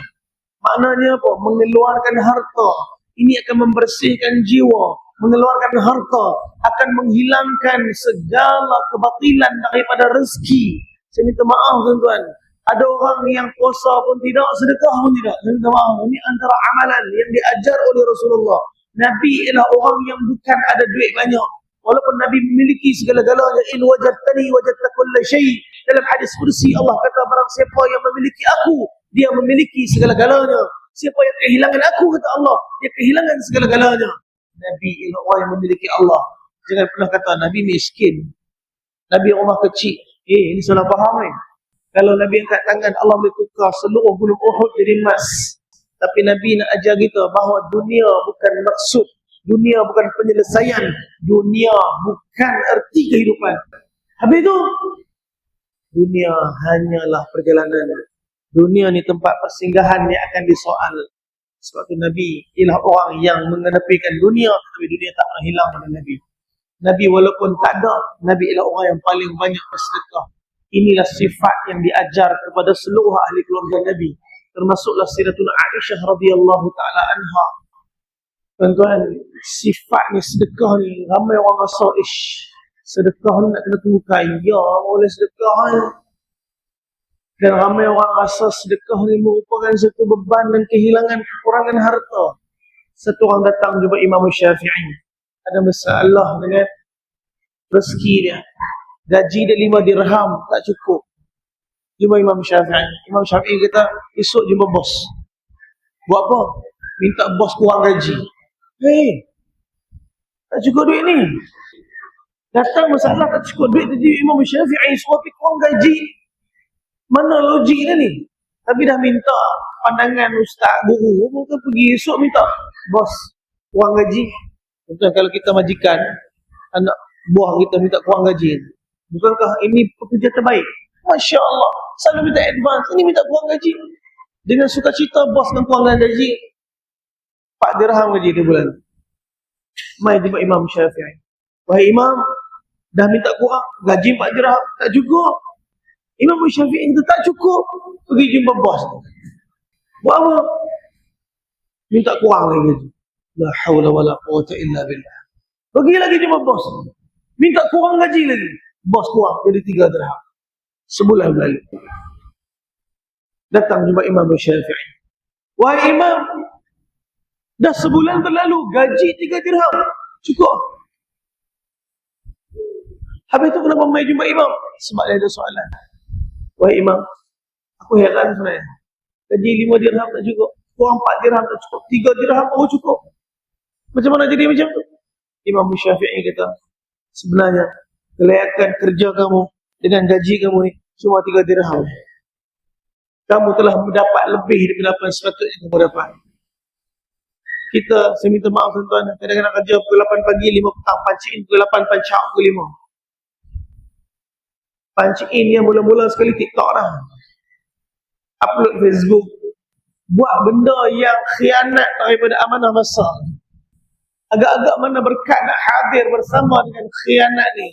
Maknanya apa? Mengeluarkan harta. Ini akan membersihkan jiwa. Mengeluarkan harta akan menghilangkan segala kebatilan daripada rezeki. Saya minta maaf tuan-tuan. Ada orang yang puasa pun tidak, sedekah pun tidak. Saya minta maaf. Ini antara amalan yang diajar oleh Rasulullah. Nabi ialah orang yang bukan ada duit banyak. Walaupun Nabi memiliki segala-galanya. In wajadtani wajadta kulla syai'. Dalam hadis kursi Allah kata, barang siapa yang memiliki aku, dia memiliki segala-galanya. Siapa yang kehilangan aku, kata Allah, dia kehilangan segala-galanya. Nabi ialah orang yang memiliki Allah. Jangan pernah kata Nabi miskin, Nabi rumah kecil. Ini salah faham ni. Kalau Nabi angkat tangan, Allah boleh tukar seluruh gunung Uhud jadi emas. Tapi Nabi nak ajar kita bahawa dunia bukan maksud, dunia bukan penyelesaian, dunia bukan erti kehidupan. Habis itu, dunia hanyalah perjalanan. Dunia ni tempat persinggahan yang akan disoal. Sebab itu Nabi ialah orang yang mengenepikan dunia, tapi dunia tak pernah hilang pada Nabi. Nabi walaupun tak ada, Nabi ialah orang yang paling banyak bersedekah. Inilah sifat yang diajar kepada seluruh ahli keluarga Nabi. termasuklah Sayyidatuna Aisyah radhiyallahu taala anha. Tuan-tuan, sifat ni, sedekah ni, ramai orang rasa, sedekah ni nak kena tunggu kaya boleh sedekah ni. Dan ramai orang rasa sedekah ni merupakan satu beban dan kehilangan, kekurangan harta. Satu orang datang jumpa Imam Syafi'i, ada masalah dengan rezeki dia. Gaji dia 5 dirham, tak cukup. Jumpa Imam Syafi'i. Imam Syafi'i kata, esok jumpa bos. Buat apa? Minta bos kurang gaji. Tak cukup duit ni. Datang masalah tak cukup duit, jadi Imam Syafi'i suruh kurang gaji. Mana logik dia ni? Tapi dah minta pandangan ustaz, guru, mungkin pergi esok minta bos kurang gaji. Contoh kalau kita majikan, anak buah kita minta kurang gaji, bukankah ini pekerja terbaik? Masya Allah, selalu minta advance, ini minta kurang gaji. Dengan sukacita bos dengan kurang gaji, 4 dirham gaji dia bulan. Mai jumpa Imam Syafi'i. Wahai Imam, dah minta kurang, gaji 4 dirham, tak cukup. Imam Syafi'i itu tak cukup. Pergi jumpa bos. Buat apa? Minta kurang lagi gaji. La hawla wa la quwata illa billah. Pergi lagi jumpa bos. Minta kurang gaji lagi. Bos kurang jadi 3 dirham. Sebulan berlalu. Datang jumpa Imam Syafi'i. Wahai Imam, dah sebulan berlalu, gaji 3 dirham. Cukup. Habis tu kenapa mai jumpa Imam? Sebab dia ada soalan. Wahai Imam, aku heran sebenarnya. Gaji 5 dirham tak cukup. Kurang 4 dirham tak cukup. 3 dirham baru cukup. Macam mana jadi macam tu? Imam Syafi'i kata, sebenarnya kelayakan kerja kamu dengan gaji kamu ni cuma 3 dirham. Kamu telah mendapat lebih daripada apa yang sepatutnya kamu dapat. Kita, saya minta maaf tuan-tuan, kadang-kadang kerja pukul 8 pagi, 5 petang, punch in pukul 8, punch out pukul 5. Punch in yang mula-mula sekali TikTok dah. Upload Facebook. Buat benda yang khianat daripada amanah besar. Agak-agak mana berkat nak hadir bersama dengan khianat ni.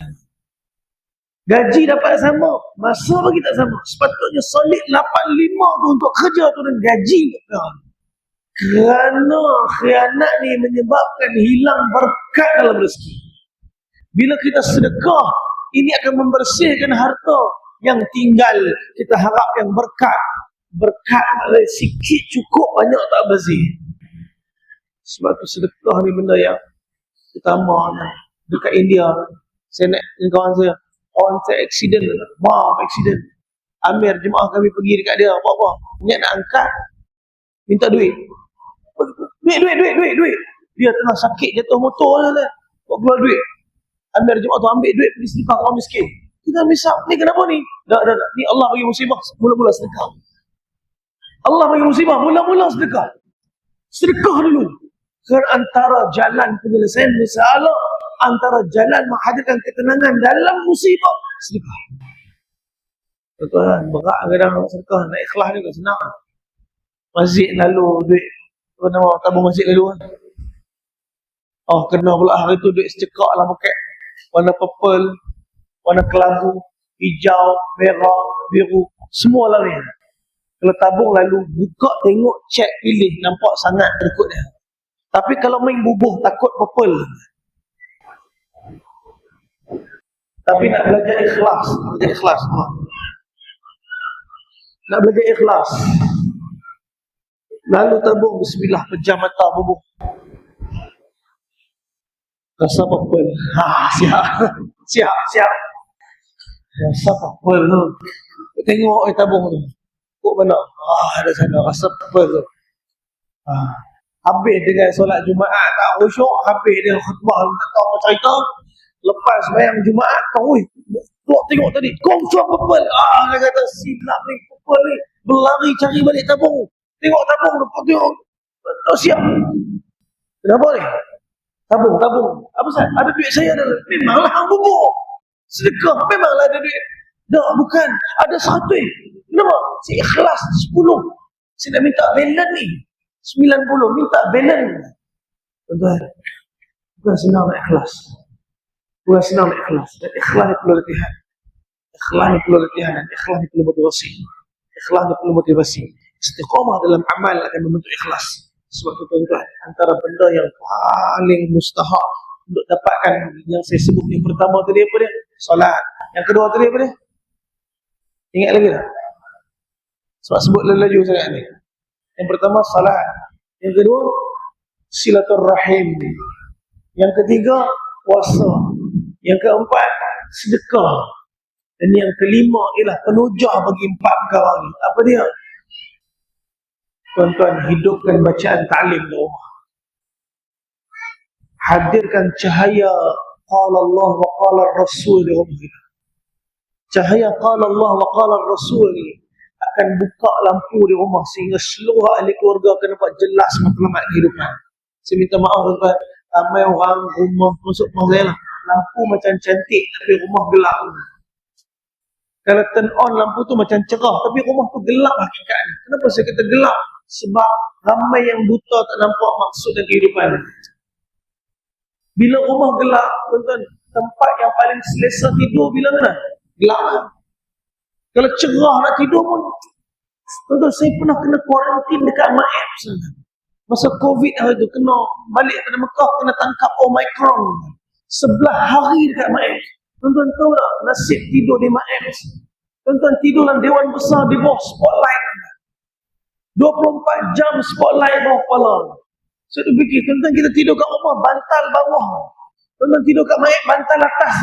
Gaji dapat sama, masa bagi tak sama. Sepatutnya solid 85 tu untuk kerja tu dan gaji. Kerana khianat ni menyebabkan hilang berkat dalam rezeki. Bila kita sedekah, ini akan membersihkan harta yang tinggal. Kita harap yang berkat. Berkat maknanya sikit cukup, banyak tak bersih. Sebab tu sedekah ni benda yang utama. Dekat India, saya nak dengan kawan saya, kawan saya accident, accident. Amir jemaah kami pergi dekat dia, apa-apa, niat nak angkat, minta duit. Duit. Dia tengah sakit, jatuh motor je lah. Buat keluar duit. Amir jemaah tu ambil duit, pergi sedekah orang miskin. Kita misal, ni kenapa ni? Tak. Ni Allah bagi musibah, mula-mula sedekah. Allah bagi musibah, mula-mula sedekah. Sedekah dulu. Kerana antara jalan penyelesaian masalah, antara jalan menghadirkan ketenangan dalam musibah, sedekah. Tuan-tuan, berat kadang sedekah, nak ikhlas ni senang. Masjid lalu duit, apa nama, tabung masjid lalu. Oh, kena pula hari tu duit secekak lah pakai. Warna purple, warna kelabu, hijau, merah, biru, semua lah ni. Kalau tabung lalu, buka tengok, cek, pilih, nampak sangat berikut dia. Tapi kalau main bubuh, takut purple. Tapi nak belajar ikhlas. Nak belajar ikhlas. Lalu tabung, bismillah, pejam mata, bubuh. Rasa purple. Siap. Rasa purple tu. Tengok tabung tu. Kok mana? Ada sana, rasa purple tu. Habis dengan solat Jumaat, tak khusyuk. Habis dengan khutbah, tak tahu apa cerita. Lepas bayang Jumaat, tengok tadi, confirm purple. Dia kata, silap ni, purple ni. Berlari cari balik tabung. Tengok tabung tu, tengok. Tak siap. Kenapa ni? Tabung. Apa saya? Ada duit saya dah. Memanglah hang bubur. Sedekah, memanglah ada duit. Tak, bukan. Ada 100. Kenapa? Saya ikhlas 10. Saya nak minta balance ni. 90. Minta balance. Tuan-tuan, bukan senang nak ikhlas. Dan ikhlas ni perlu latihan. Dan ikhlas ni perlu motivasi. Istiqamah dalam amal akan membentuk ikhlas. Sebab itu tuan-tuan, antara benda yang paling mustahak untuk dapatkan yang saya sebut yang pertama tadi apa dia? Solat. Yang kedua tadi apa dia? Ingat lagi tak? Sebab sebut laju sangat ni. Yang pertama salat. Yang kedua silaturrahim. Yang ketiga puasa. Yang keempat sedekah. Dan yang kelima ialah penujah bagi empat perkara ni. Apa dia? Tuan-tuan, hidupkan bacaan ta'lim di rumah. Hadirkan cahaya qala Allah wa qala Rasul di rumah kita. Cahaya qala Allah wa qala Rasul ni akan buka lampu di rumah sehingga seluruh ahli keluarga akan nampak jelas matlamat kehidupan. Saya minta maaf tuan-tuan, ramai orang rumah masuk rumah saya lah, lampu macam cantik tapi rumah gelap. Kalau turn on lampu tu macam cerah tapi rumah tu gelap hakikatnya. Kenapa saya kata gelap? Sebab ramai yang buta tak nampak maksud dan kehidupan. Bila rumah gelap, tuan-tuan, tempat yang paling selesa tidur bila mana? Gelap. Kalau cerah nak tidur pun, tuan-tuan, saya pernah kena kuarantin dekat Maep. Masa Covid hari tu, kena balik pada Mekah, kena tangkap Omicron. 11 hari dekat Maep. Tuan-tuan tahu tak nasib tidur di Maep? Tuan-tuan tidur dalam dewan besar di bawah spotlight. 24 jam spotlight bawah kepala. Saya tu fikir, tuan-tuan kita tidur kat rumah, bantal bawah. Tuan-tuan tidur kat Maep, bantal atas.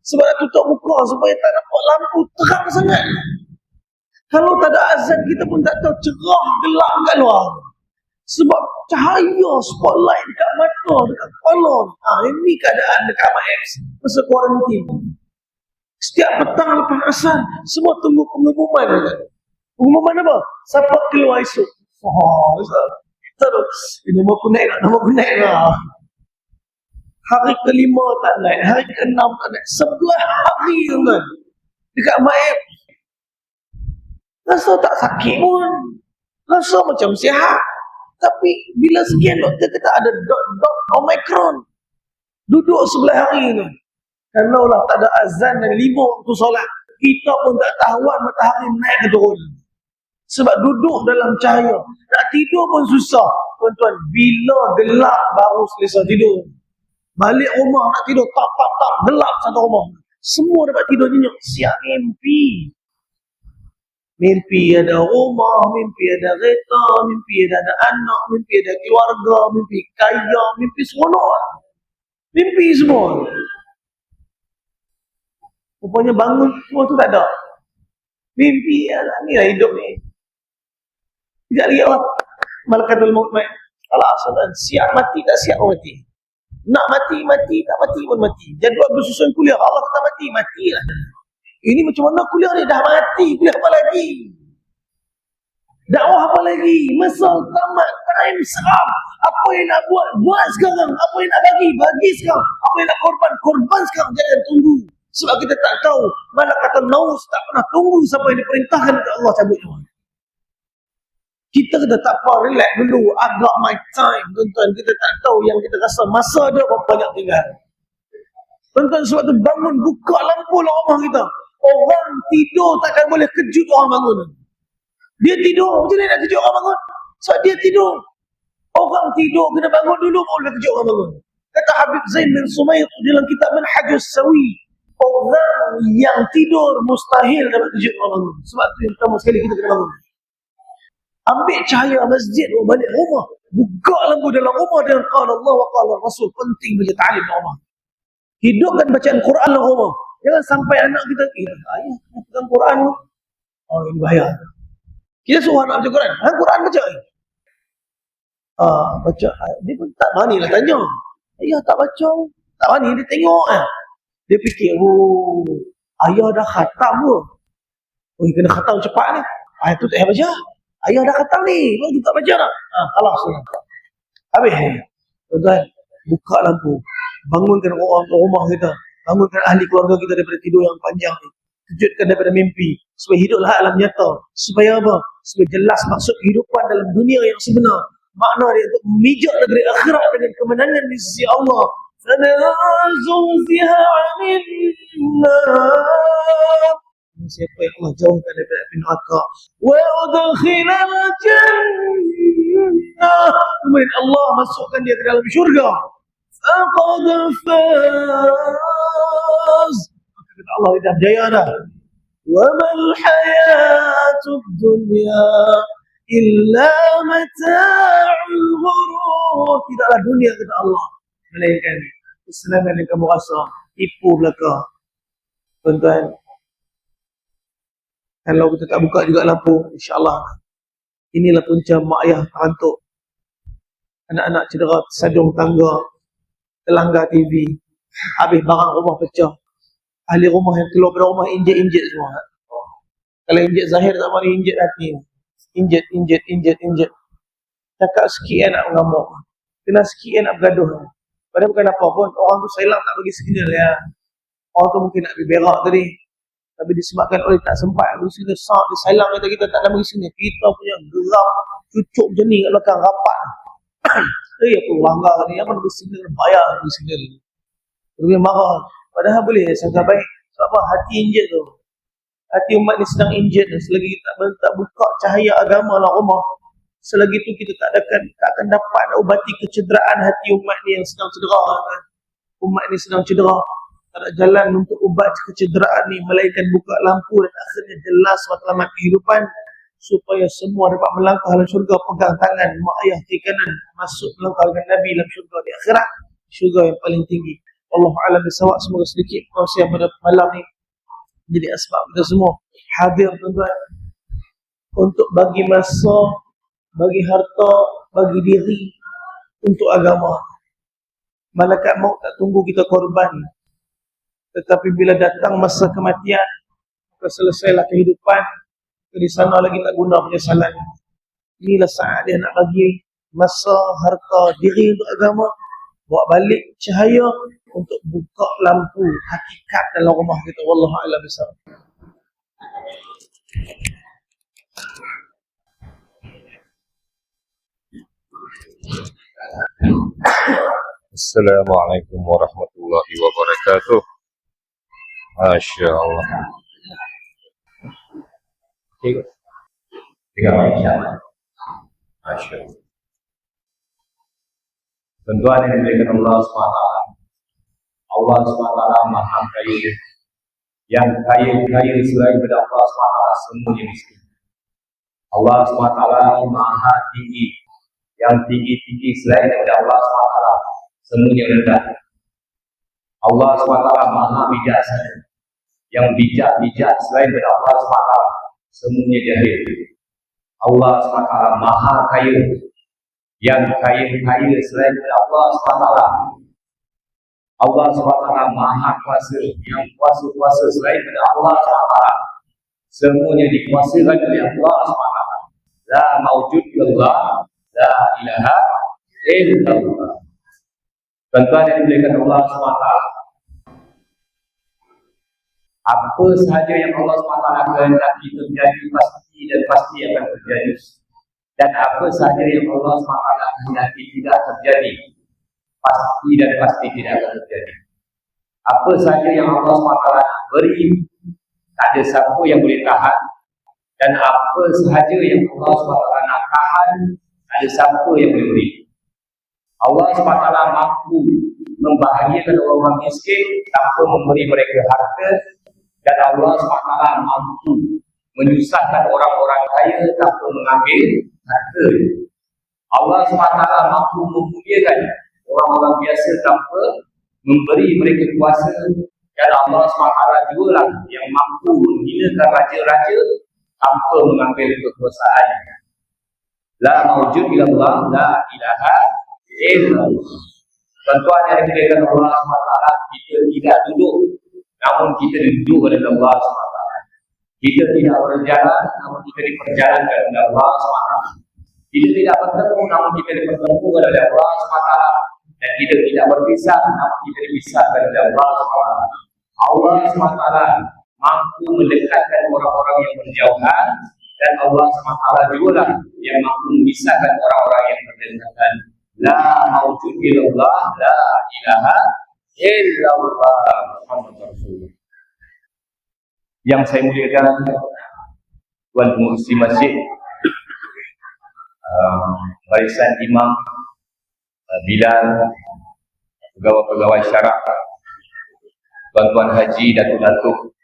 Sebab nak tutup muka supaya tak nampak lampu terang sangat. Kalau tak ada azan, kita pun tak tahu cerah gelap kat luar. Sebab cahaya spotlight dekat mata, dekat kepala. Ini keadaan dekat Maep masa kuarantin. Setiap petang lepas asar, semua tunggu pengumuman. Pengumuman apa? Siapa keluar esok? Nombor aku naik lah. Hari kelima tak naik, hari keenam tak naik. 11 hari tuan dekat Maep. Rasa tak sakit pun, rasa macam sihat. Tapi bila sekian doktor kata ada dot Omicron, duduk 11 hari tu. Kalau lah tak ada azan dan 5 waktu solat, kita pun tak tahuan matahari naik ke turun. Sebab duduk dalam cahaya, nak tidur pun susah. Tuan-tuan, bila gelap baru selesa tidur. Balik rumah nak tidur, tak, gelap satu rumah. Semua dapat tidur nyenyak, siap mimpi. Mimpi ada rumah, mimpi ada kereta, mimpi ada anak, mimpi ada keluarga, mimpi kaya, mimpi seronok. Mimpi semua. Rupanya bangun semua tu tak ada. Mimpi, ni lah hidup ni. Tidak lagi Allah. Malakatul maut main. Allah asal siap mati, tak siap mati. Nak mati, tak mati pun mati. Jadual bersusun kuliah, Allah kata mati, matilah. Ini macam mana kuliah ni? Dah mati, kuliah apa lagi? Dakwah apa lagi? Masa tamat, time serap. Apa yang nak buat sekarang. Apa yang nak bagi sekarang. Apa yang nak korban sekarang. Jangan tunggu. Sebab kita tak tahu. Malakatul maut tak pernah tunggu siapa yang diperintahkan oleh Allah cabut nyawa. Kita kena tak apa, relax dulu. I got my time, tuan-tuan. Kita tak tahu yang kita rasa masa ada berapa banyak tinggal. Tuan-tuan, sebab tu bangun, buka lampu lah rumah kita. Orang tidur takkan boleh kejut orang bangun. Dia tidur, macam mana nak kejut orang bangun? Sebab dia tidur. Orang tidur, kena bangun dulu baru boleh kejut orang bangun. Kata Habib Zain bin Sumair dalam kitab Manhajus Sawi, orang yang tidur mustahil dapat kejut orang bangun. Sebab tu yang pertama sekali kita kena bangun. Ambil cahaya masjid, balik rumah. Buka lampu dalam rumah dengan qala Allah wa qala Rasul. Penting baca ta'lim dalam rumah. Hidupkan bacaan Quran dalam rumah. Jangan sampai anak kita, ayah, pegang Quran. Oh, ini bahaya. Kita suruh anak baca Quran. Quran baca. Baca. Dia pun tak berani lah tanya. Ayah tak baca. Tak berani, dia tengok. Dia fikir, ayah dah khatam pun. Kena khatam cepat ni. Ayah tu tak payah baca. Ayah dah khatam ni. Kau tak baca dah. Kalah sudah. Habis. Tuan-tuan, buka lampu. Bangunkan orang rumah kita. Bangunkan ahli keluarga kita daripada tidur yang panjang ni. Kejutkan daripada mimpi. Supaya hiduplah alam nyata. Supaya apa? Supaya jelas maksud kehidupan dalam dunia yang sebenar. Makna dia untuk memijak negeri akhirat dengan kemenangan di sisi Allah. فَنَا زُوْزِهَا عَنِ النَّارِ siapa yang Allah jauhkan daripada api neraka. Wa udkhilal jannah, kemudian Allah masukkan dia ke dalam syurga. Faqad faz, kata Allah, dah jaya dah. Wa mal hayatud dunya illa mata'ul ghurur, tidaklah dunia, kata Allah, melainkan kesenangan yang kamu rasa, tipu belaka. Tuan-tuan, kalau kita tak buka juga lampu, insya-Allah inilah punca mak ayah terantuk, anak-anak cedera tersadung tangga, terlanggar TV, habis barang rumah pecah, ahli rumah yang keluar dari rumah injek-injek semua. Kalau injek zahir tak mari injek hati, injek. Cakap sikit nak mengamuk, kena sikit nak bergaduh. Padahal bukan apa pun, orang tu silap tak bagi signal ya. Orang tu mungkin nak pergi berak tadi, tapi disebabkan oleh tak sempat bagi signal, dia silap kata kita tak nak bagi signal. Kita punya geram cucuk macam ni kat belakang rapat. Apa bangga ni, apa nak bagi signal, bayar bagi signal. Dia marah. Padahal boleh sangka baik. Sebab apa? Hati injet tu. Hati umat ni sedang injet. Selagi kita tak buka cahaya agama dalam rumah, selagi tu kita tak akan dapat ubati kecederaan hati umat ni yang sedang cedera. Umat ni sedang cedera. Tak ada jalan untuk ubat kecederaan ni melainkan buka lampu dan akhirnya jelas matlamat kehidupan, supaya semua dapat melangkah dalam syurga pegang tangan mak ayah kiri kanan, masuk melangkah dengan Nabi dalam syurga di akhirat, syurga yang paling tinggi. Allahu a'lam bissawab. Semoga sedikit perkongsian pada malam ni jadi asbab kita semua hadir, tuan-tuan, untuk bagi masa, bagi harta, bagi diri untuk agama. Malaikat maut tak tunggu kita korban, tetapi bila datang masa kematian, maka selesailah kehidupan. Di sana lagi tak guna penyesalan. Inilah saat dia nak bagi masa, harta, diri untuk agama, bawa balik cahaya untuk buka lampu hakikat dalam rumah kita. Wallahu a'lam bissawab. Assalamualaikum warahmatullahi wabarakatuh. Masya Allah. Tiga insya-Allah. Masya Allah. Tuan-tuan yang dimuliakan Allah SWT, Allah SWT Maha Kaya. Yang kaya selain daripada Allah SWT semuanya miskin. Allah SWT Maha Tinggi. Yang tinggi-tinggi selain daripada Allah SWT semuanya rendah. Allah SWT Maha Bijaksana. Yang bijak-bijak selain daripada Allah SWT semuanya jahil. Allah SWT Maha Kaya. Yang kaya selain daripada Allah SWT. Allah SWT Maha Kuasa. Yang kuasa-kuasa selain daripada Allah SWT semuanya dikuasakan oleh Allah SWT. La maujud illallah, la ilaha illallah. Tuan-tuan yang dimuliakan Allah SWT, apa sahaja yang Allah SWT kehendaki terjadi pasti dan pasti akan terjadi. Dan apa sahaja yang Allah SWT kehendaki tidak terjadi, pasti dan pasti tidak akan terjadi. Apa sahaja yang Allah SWT beri, tak ada siapa yang boleh tahan. Dan apa sahaja yang Allah SWT nak tahan, tak ada siapa yang boleh beri. Allah SWT mampu membahagiakan orang miskin tanpa memberi mereka harta. Dan Allah SWT mampu menyusahkan orang-orang kaya tanpa mengambil harta. Allah SWT mampu memuliakan orang-orang biasa tanpa memberi mereka kuasa. Dan Allah SWT jugalah yang mampu menghinakan raja-raja tanpa mengambil kekuasaannya. La maujud illallah, la ilaha illallah. Tuan-tuan yang dimuliakan Allah SWT, kita tidak duduk, namun kita duduk oleh Allah SWT. Kita tidak berjalan, namun kita diperjalankan oleh Allah SWT. Kita tidak bertemu, namun kita dipertemukan oleh Allah SWT. Dan kita tidak berpisah, namun kita dipisahkan oleh Allah SWT. Allah SWT mampu mendekatkan orang-orang yang berjauhan, dan Allah SWT jugalah yang mampu memisahkan orang-orang yang berdekatan. La maujud illallah, la ilaha illallah Muhammad Rasulullah. Yang saya muliakan Tuan Pengurusi Masjid, barisan imam, Bilal, pegawai-pegawai syarak, tuan-tuan haji, datuk-datuk,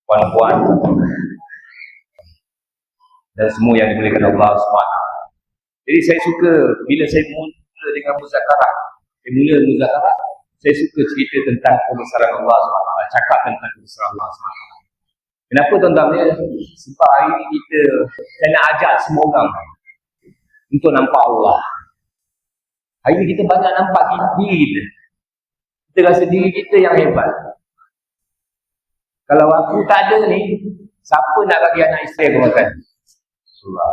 puan-puan, dan semua yang dimuliakan Allah SWT. Jadi saya suka bila saya mula dengan muzakarah, saya suka cerita tentang kebesaran Allah SWT, cakap tentang kebesaran Allah SWT. Kenapa tuan-tuan? Sebab hari ini saya nak ajak semua orang untuk nampak Allah. Hari ini kita banyak nampak diri kita. Kita rasa diri kita yang hebat. Kalau aku tak ada ni, siapa nak bagi anak isteri aku makan? Allah.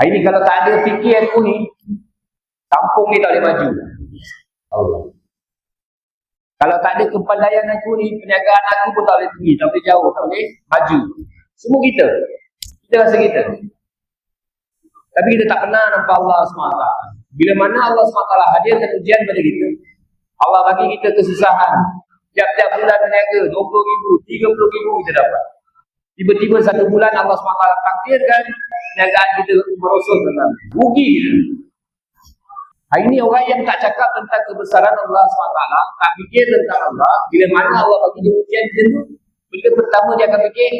Hari ini kalau tak ada fikir aku ni, kampung ni tak boleh maju. Allah. Kalau tak ada kepandaian aku ni, perniagaan aku pun tak boleh pergi, tak boleh jauh, tak boleh maju. Semua kita rasa kita. Tapi kita tak pernah nampak Allah SWT. Bila mana Allah SWT hadirkan ujian pada kita, Allah bagi kita kesusahan. Tiap-tiap bulan berniaga, 20,000, 30,000 kita dapat. Tiba-tiba satu bulan Allah SWT takdirkan perniagaan kita merosot dengan rugi kita. Hari ini orang yang tak cakap tentang kebesaran Allah SWT, tak fikir tentang Allah, bila mana Allah bagi dia ujian dia tu, benda pertama dia akan fikir,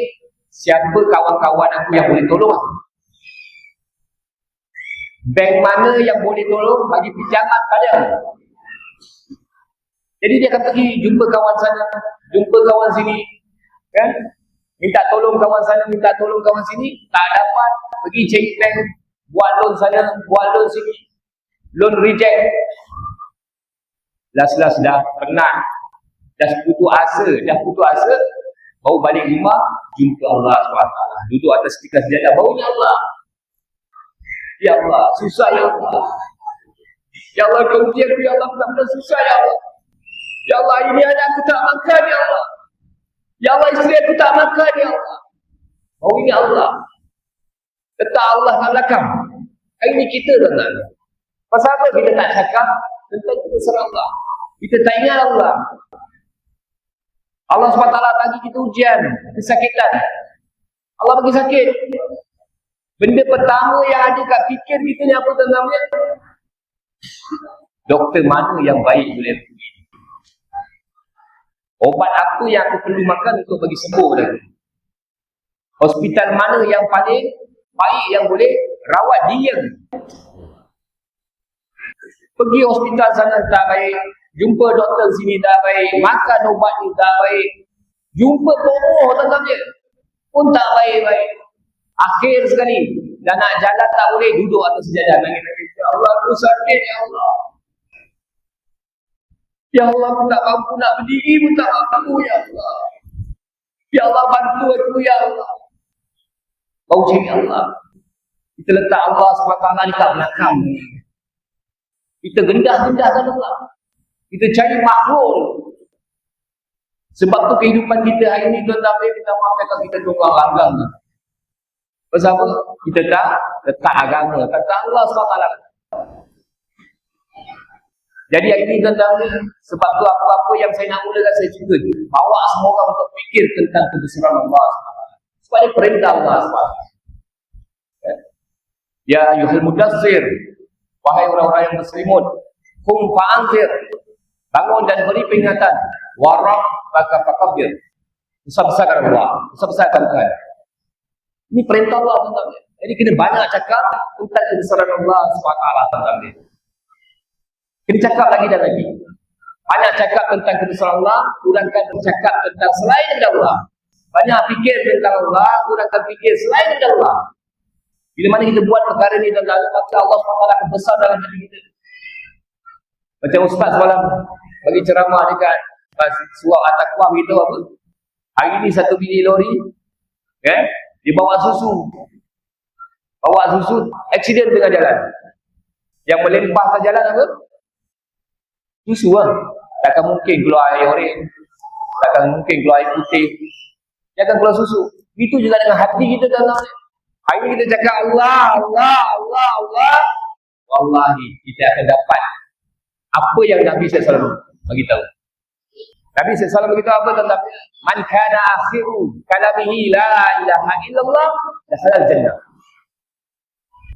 siapa kawan-kawan aku yang boleh tolong aku? Bank mana yang boleh tolong bagi pinjaman pada aku? Jadi dia akan pergi jumpa kawan sana, jumpa kawan sini, kan? Minta tolong kawan sana, minta tolong kawan sini, tak dapat, pergi cari bank, buat loan sana, buat loan sini, loan reject. Last dah penat, dah putus asa, baru balik rumah, jumpa Allah SWT. Duduk atas tikar sejadah, baunya Allah. Ya Allah, susah ya Allah. Ya Allah, kau uji aku, ya Allah, benar-benar susah ya Allah. Ya Allah, ini anak aku tak makan ya Allah. Ya Allah, isteri aku tak makan ya Allah. Baunya Allah. Letak Allah kat belakang. Ini kita tuan-tuan. Pasal apa kita tak cakap tentang kebesaran Allah? Kita tak ingat Allah. Allah SWT bagi kita ujian, kesakitan. Allah bagi sakit. Benda pertama yang ada kat fikir kita ni apa tuan-tuan? Doktor mana yang baik boleh pergi? Obat apa yang aku perlu makan untuk bagi sembuh pada aku? Hospital mana yang paling baik yang boleh rawat dia? Pergi hospital sana tak baik, jumpa doktor sini tak baik, makan ubat ni tak baik, jumpa tokoh tuan-tuan dia pun tak baik-baik. Akhir sekali, dah nak jalan tak boleh, duduk atas sejadah nangis-nangis. Ya Allah, aku sakit ya Allah. Ya Allah, aku tak mampu nak berdiri pun tak mampu ya Allah. Ya Allah, bantu aku ya Allah. Bau cari Allah. Kita letak Allah SWT di kat belakang. Kita gendah-gendahkan Allah. Kita cari makhluk. Sebab tu kehidupan kita hari ini tuan-tuan, kita maafkan kita tunggang langgang. Pasal apa? Kita tak letak agama, kata Allah SWT. Jadi hari ini tuan-tuan, sebab tu apa-apa yang saya nak mulakan, saya cuba bawa semua orang untuk fikir tentang kebesaran Allah SWT. Sebab ini perintah Allah SWT. Ya ayuhal mudassir, wahai orang-orang yang berselimut, kum fa'anzir, bangun dan beri peringatan, warab baka fakabbir, besar-besarkan Allah, besar-besarkan Tuhan. Ini perintah Allah tuan-tuan. Jadi kena banyak cakap tentang kebesaran Allah SWT tuan-tuan. Kena cakap lagi dan lagi. Banyak cakap tentang kebesaran Allah, kurangkan cakap tentang selain daripada Allah. Banyak fikir tentang Allah, kurangkan fikir selain daripada Allah. Bila mana kita buat perkara ni tuan-tuan, maka Allah SWT akan besar dalam hati kita. Macam Ustaz semalam bagi ceramah dekat surah At-Taqwa beritahu apa? Hari ni satu bini lori, kan? Dia bawa susu, aksiden tengah jalan. Yang melempah ke jalan apa? Susu lah. Takkan mungkin keluar air oranye, takkan mungkin keluar air putih, dia akan keluar susu. Itu juga dengan hati kita dalam. Hari ini kita cakap Allah, Allah, Allah, Allah. Wallahi kita akan dapat apa yang Nabi SAW bagi tahu. Nabi SAW begitu apa tuan-tuan? Man kana akhiru kalamihi la ilaha illallah dakhala jannah.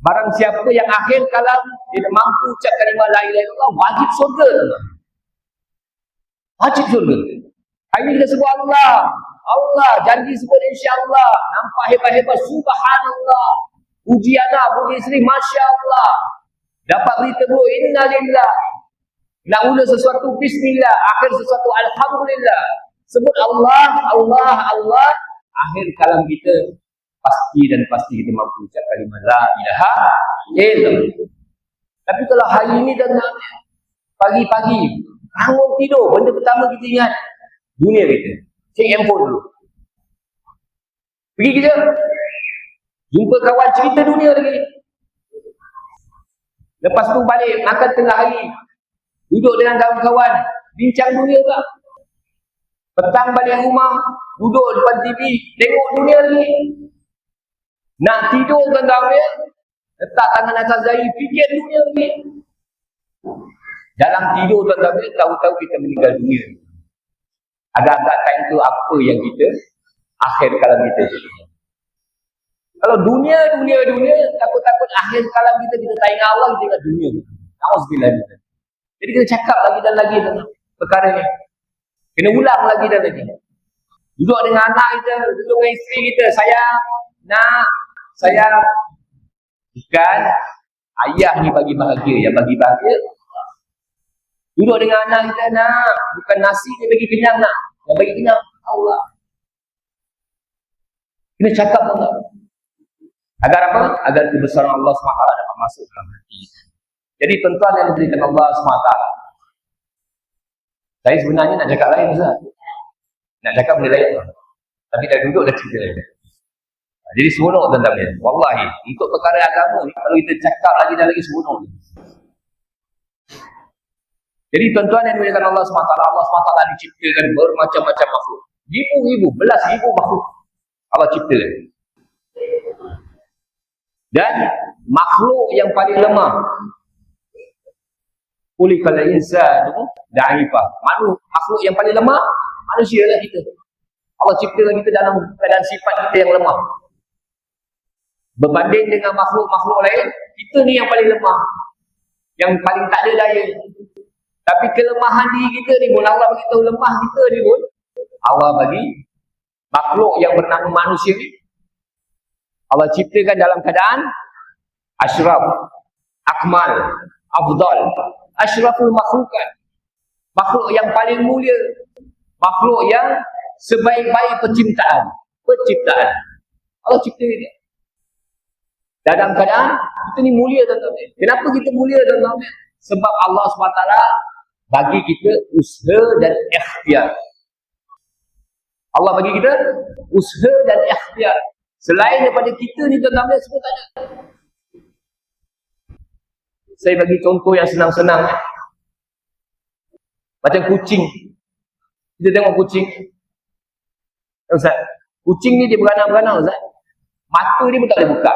Barang siapa yang akhir kalam dia mampu ucap kalimah la ilaha illallah, wajib surga tuan-tuan. Wajib surga. Hari ini kita sebut Allah. Allah janji sebut insya-Allah. Nampak hebat-hebat subhanallah. Puji anak, puji isteri, masya-Allah. Dapat berita buruk innalillah. Nak mula sesuatu bismillah, akhir sesuatu alhamdulillah. Sebut Allah, Allah, Allah. Akhir kalam kita pasti dan pasti kita mampu ucap kalimah la ilaha illallah. Tapi kalau hari ini dan pagi-pagi bangun tidur, benda pertama kita ingat dunia kita. Cek handphone dulu. Pergi kerja, jumpa kawan cerita dunia lagi. Lepas tu balik makan tengah hari, duduk dengan kawan-kawan bincang dunia tak. Petang balik rumah, duduk depan TV tengok dunia lagi. Nak tidur tuan-tuan dia, letak tangan atas dahi, fikir dunia lagi. Dalam tidur tuan-tuan dia, tahu-tahu kita meninggal dunia. Agak-agak time tu apa yang kita akhir kalam kita jadi. Kalau dunia, takut-takut akhir kalam kita tak ingat Allah, kita ingat dunia. Nauzubillah. Jadi kita cakap lagi dan lagi tentang perkara ni. Kena ulang lagi dan lagi. Duduk dengan anak kita, duduk dengan isteri kita, sayang. Bukan ayah ni bagi bahagia, yang bagi bahagia. Duduk dengan anak kita, bukan nasi dia bagi kenyang nak. Yang bagi kenyang Allah. Kena cakap Allah. Agar apa? Agar kebesaran Allah SWT dapat masuk dalam hati. Jadi tuan-tuan yang diberikan Allah SWT. Saya sebenarnya nak cakap lain Ustaz. Nak cakap benda lain. Tapi dah duduk dah cerita lain. Jadi seronok tuan-tuan. Wallahi, untuk perkara agama ni, kalau kita cakap lagi dan lagi seronok. Jadi tuan-tuan yang diberikan Allah SWT, Allah SWT diciptakan bermacam-macam makhluk. Ribu-ribu, belas ribu makhluk Allah ciptakan. Dan makhluk yang paling lemah, kulikal insanu da'ifah. Makhluk yang paling lemah, manusia lah kita. Allah ciptakan kita dalam keadaan sifat kita yang lemah. Berbanding dengan makhluk-makhluk lain, kita ni yang paling lemah. Yang paling tak ada daya. Tapi kelemahan diri kita ni pun, Allah beritahu lemah kita ni pun, Allah bagi makhluk yang bernama manusia ni, Allah ciptakan dalam keadaan asyraf, akmal, afdal, asyraful makhlukat. Makhluk yang paling mulia, makhluk yang sebaik-baik penciptaan. Allah ciptakan dia dalam keadaan kita ni mulia tuan-tuan. Kenapa kita mulia tuan-tuan? Sebab Allah SWT bagi kita usaha dan ikhtiar. Allah bagi kita usaha dan ikhtiar. Selain daripada kita ni tuan-tuan, semua tak ada. Saya bagi contoh yang senang-senang. Macam kucing. Kita tengok kucing. Ustaz, kucing ni dia beranak-beranak Ustaz. Mata dia pun tak boleh buka.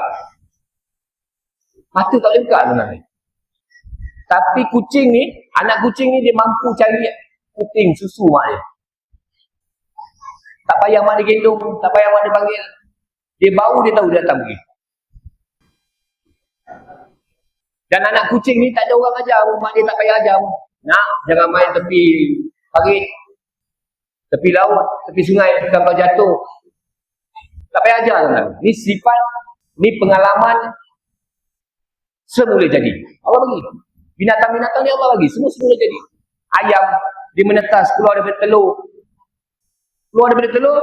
Mata tak boleh buka tuan-tuan. Tapi kucing ni, anak kucing ni dia mampu cari puting susu mak dia. Tak payah mak dia gendong, tak payah mak dia panggil. Dia bau, dia tahu dia datang pergi. Dan anak kucing ni tak ada orang ajar pun, mak dia tak payah ajar pun. Nak, jangan main tepi parit, tepi laut, tepi sungai, sampai jatuh. Tak payah ajar tuan-tuan. Ni sifat, ni pengalaman semula jadi. Allah bagi. Binatang-binatang ni Allah bagi, semua jadi. Ayam, dia menetas, keluar daripada telur. Keluar daripada telur,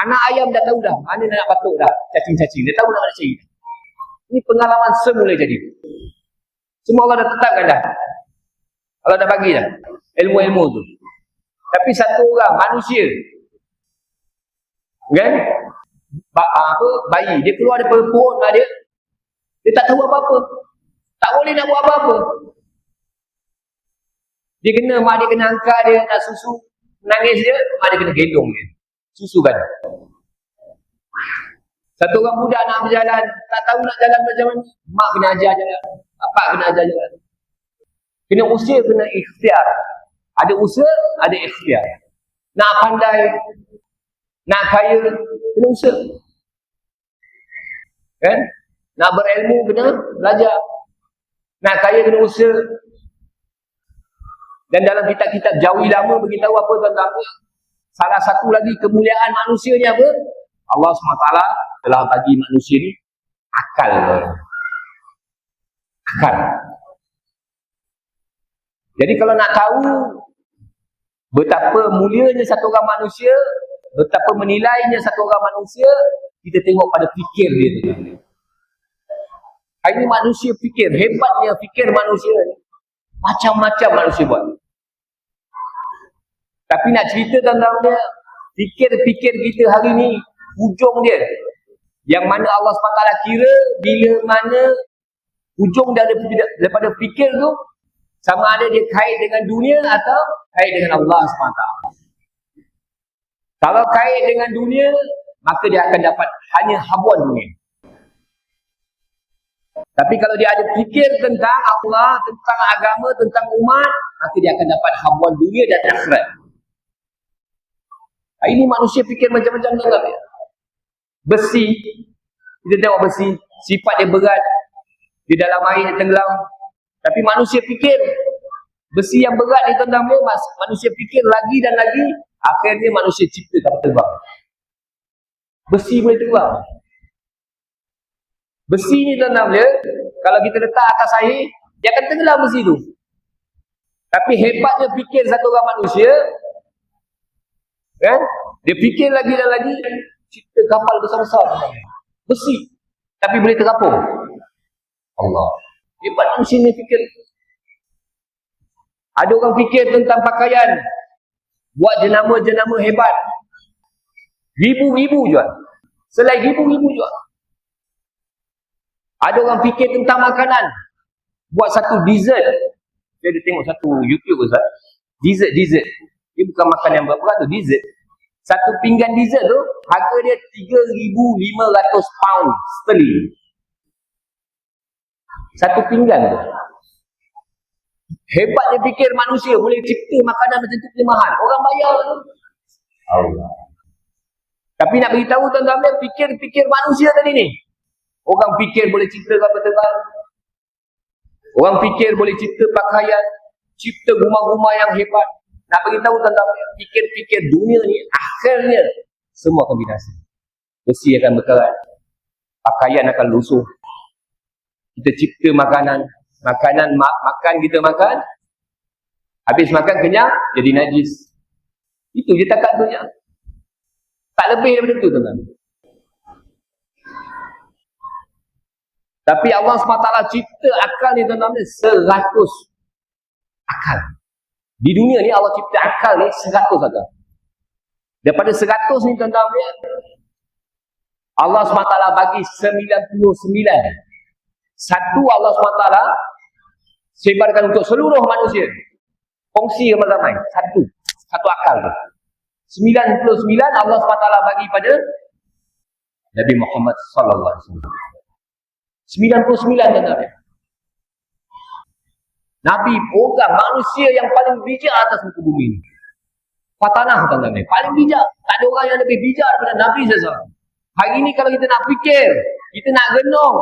anak ayam dah tahu dah, mana nak patuk dah, cacing-cacing. Dia tahu nak cari. Ini pengalaman semula jadi. Semua Allah dah tetapkan dah. Allah dah bagi dah ilmu-ilmu tu. Tapi satu orang, manusia, kan? Bayi, dia keluar daripada perut mak dia, dia tak tahu apa-apa. Tak boleh nak buat apa-apa. Dia kena, mak dia kena angkat dia, nak susu, nangis dia, mak dia kena gendong dia. Susukan. Satu orang budak nak berjalan, tak tahu nak jalan macam mana, mak kena ajar jalan. Bapak kena ajar jalan. Kena usia, kena ikhtiar. Ada usaha, ada ikhtiar. Nak pandai, nak kaya, kena usaha. Kan? Nak berilmu, kena belajar. Nak kaya, kena usaha. Dan dalam kitab-kitab Jawi lama beritahu apa tuan-tuan? Salah satu lagi kemuliaan manusia ni apa? Allah SWT telah bagi manusia ni akal. Akal. Jadi kalau nak tahu betapa mulianya satu orang manusia, betapa menilainya satu orang manusia, kita tengok pada fikir dia. Hari ini manusia fikir, hebatnya fikir manusia ni. Macam-macam manusia buat. Tapi nak cerita tentang dia, fikir-fikir kita hari ni, hujung dia, yang mana Allah SWT kira bila mana hujung daripada fikir tu, sama ada dia kait dengan dunia atau kait dengan Allah SWT. Kalau kait dengan dunia, maka dia akan dapat hanya habuan dunia. Tapi kalau dia ada fikir tentang Allah, tentang agama, tentang umat, maka dia akan dapat habuan dunia dan akhirat. Hari ini manusia fikir macam-macam tentang dia. Besi, kita tengok besi, sifat dia berat, di dalam air dia tenggelam. Tapi manusia fikir, besi yang berat di tentang dia, manusia fikir lagi dan lagi, akhirnya manusia cipta kapal terbang. Besi boleh terbang. Besi ni tentang dia, kalau kita letak atas air, dia akan tenggelam besi tu. Tapi hebatnya fikir satu orang manusia, kan? Dia fikir lagi dan lagi, cipta kapal besar-besar. Besi. Tapi boleh terapung. Allah. Hebat manusia ni fikir. Ada orang fikir tentang pakaian. Buat jenama-jenama hebat. Ribu-ribu jual. Selain ribu-ribu jual. Ada orang fikir tentang makanan. Buat satu dessert. Saya ada tengok satu YouTube Ustaz. Dessert. Dia bukan makan yang berapa tu, dessert. Satu pinggan dessert tu, harga dia 3,500 pound sterling. Satu pinggan tu. Hebatnya fikir manusia boleh cipta makanan macam tu mahal. Orang bayar tu. Allah. Tapi nak beritahu tuan-tuan, fikir manusia tadi ni. Orang fikir boleh cipta kapal terbang. Orang fikir boleh cipta pakaian, cipta rumah-rumah yang hebat. Nak beritahu tentang fikir-fikir dunia ni, akhirnya semua akan binasa. Besi akan berkarat, pakaian akan lusuh. Kita cipta makanan, makan kita makan, habis makan kenyang, jadi najis. Itu je takat dunia. Tak lebih daripada itu tuan-tuan. Tapi Allah SWT cipta akal ni tuan-tuan, 100 akal. Di dunia ni Allah cipta akal ni 100 akal. Daripada 100 ni tuan-tuan, Allah SWT bagi 99. Satu Allah SWT sebarkan untuk seluruh manusia. Kongsi ramai-ramai. Satu akal tu. 99 Allah SWT bagi pada Nabi Muhammad sallallahu alaihi wasallam. 99 tuan-tuan. Nabi orang manusia yang paling bijak atas muka bumi ini. Fatanah tuan-tuan, paling bijak. Tak ada orang yang lebih bijak daripada Nabi SAW. Hari ini kalau kita nak fikir, kita nak renung,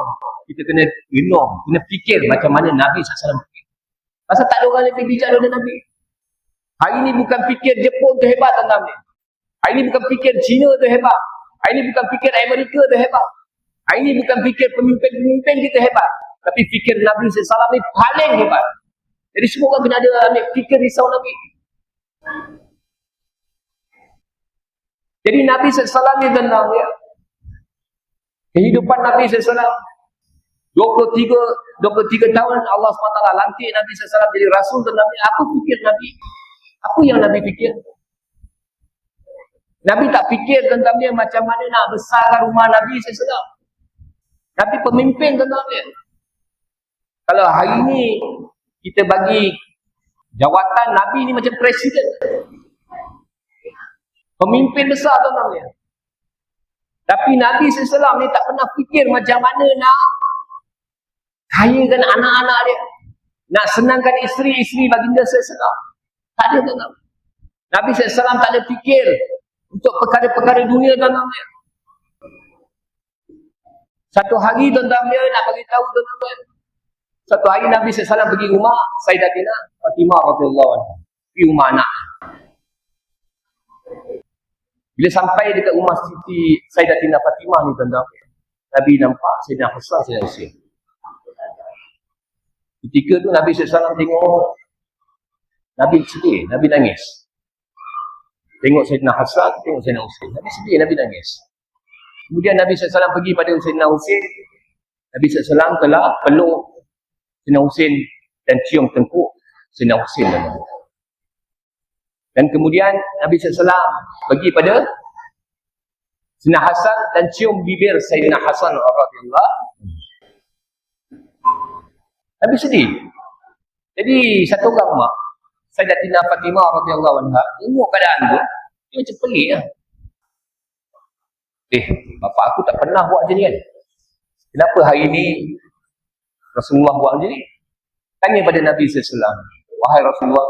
kita kena renung, kena fikir macam mana Nabi SAW fikir. Pasal tak ada orang yang lebih bijak daripada Nabi. Hari ini bukan fikir Jepun tu hebat tuan-tuan. Hari ini bukan fikir China tu hebat. Hari ini bukan fikir Amerika tu hebat. Hari ini bukan fikir pemimpin-pemimpin kita hebat. Tapi fikir Nabi SAW ni paling hebat. Jadi semua orang kena ada ambil fikir risau Nabi. Jadi Nabi SAW ni tentang dia. Kehidupan Nabi SAW 23 tahun Allah SWT lantik Nabi SAW jadi Rasul tentang dia. Apa fikir Nabi? Apa yang Nabi fikir? Nabi tak fikir tentang dia macam mana nak besarkan rumah Nabi SAW. Nabi pemimpin tentang dia. Kalau hari ni kita bagi jawatan Nabi ni macam presiden. Pemimpin besar tentang dia. Tapi Nabi SAW ni tak pernah fikir macam mana nak kayakan anak-anak dia. Nak senangkan isteri-isteri baginda SAW. Tak ada tuan-tuan. Nabi SAW tak ada fikir untuk perkara-perkara dunia tuan-tuan. Satu hari tuan-tuan dia nak bagi tahu tuan-tuan. Satu hari Nabi SAW pergi rumah Sayyidatina Fatimah radhiyallahu anha. Pergi rumah anak. Bila sampai dekat rumah Siti Sayyidatina Fatimah ni tuan-tuan, Nabi nampak Sayyidina Hasan, Sayyidina Husain. Ketika tu Nabi SAW tengok, Nabi sedih, Nabi nangis. Tengok Sayyidina Hasan, tengok Sayyidina Husain. Nabi sedih, Nabi nangis. Kemudian Nabi SAW pergi pada Sayyidina Husain. Nabi SAW telah peluk Sayyidina Husain dan cium tengkuk Sayyidina Husain. Dan kemudian Nabi SAW pergi pada Sayyidina Hasan dan cium bibir Sayyidina Hasan radhiyallahu. Nabi sedih. Jadi satu orang mak, Sayyidatina Fatimah radhiyallahu anha, tengok keadaan tu, dia macam pelik lah. Bapak aku tak pernah buat macam ni kan? Kenapa hari ni Rasulullah buat macam ni? Tanya pada Nabi SAW, wahai Rasulullah,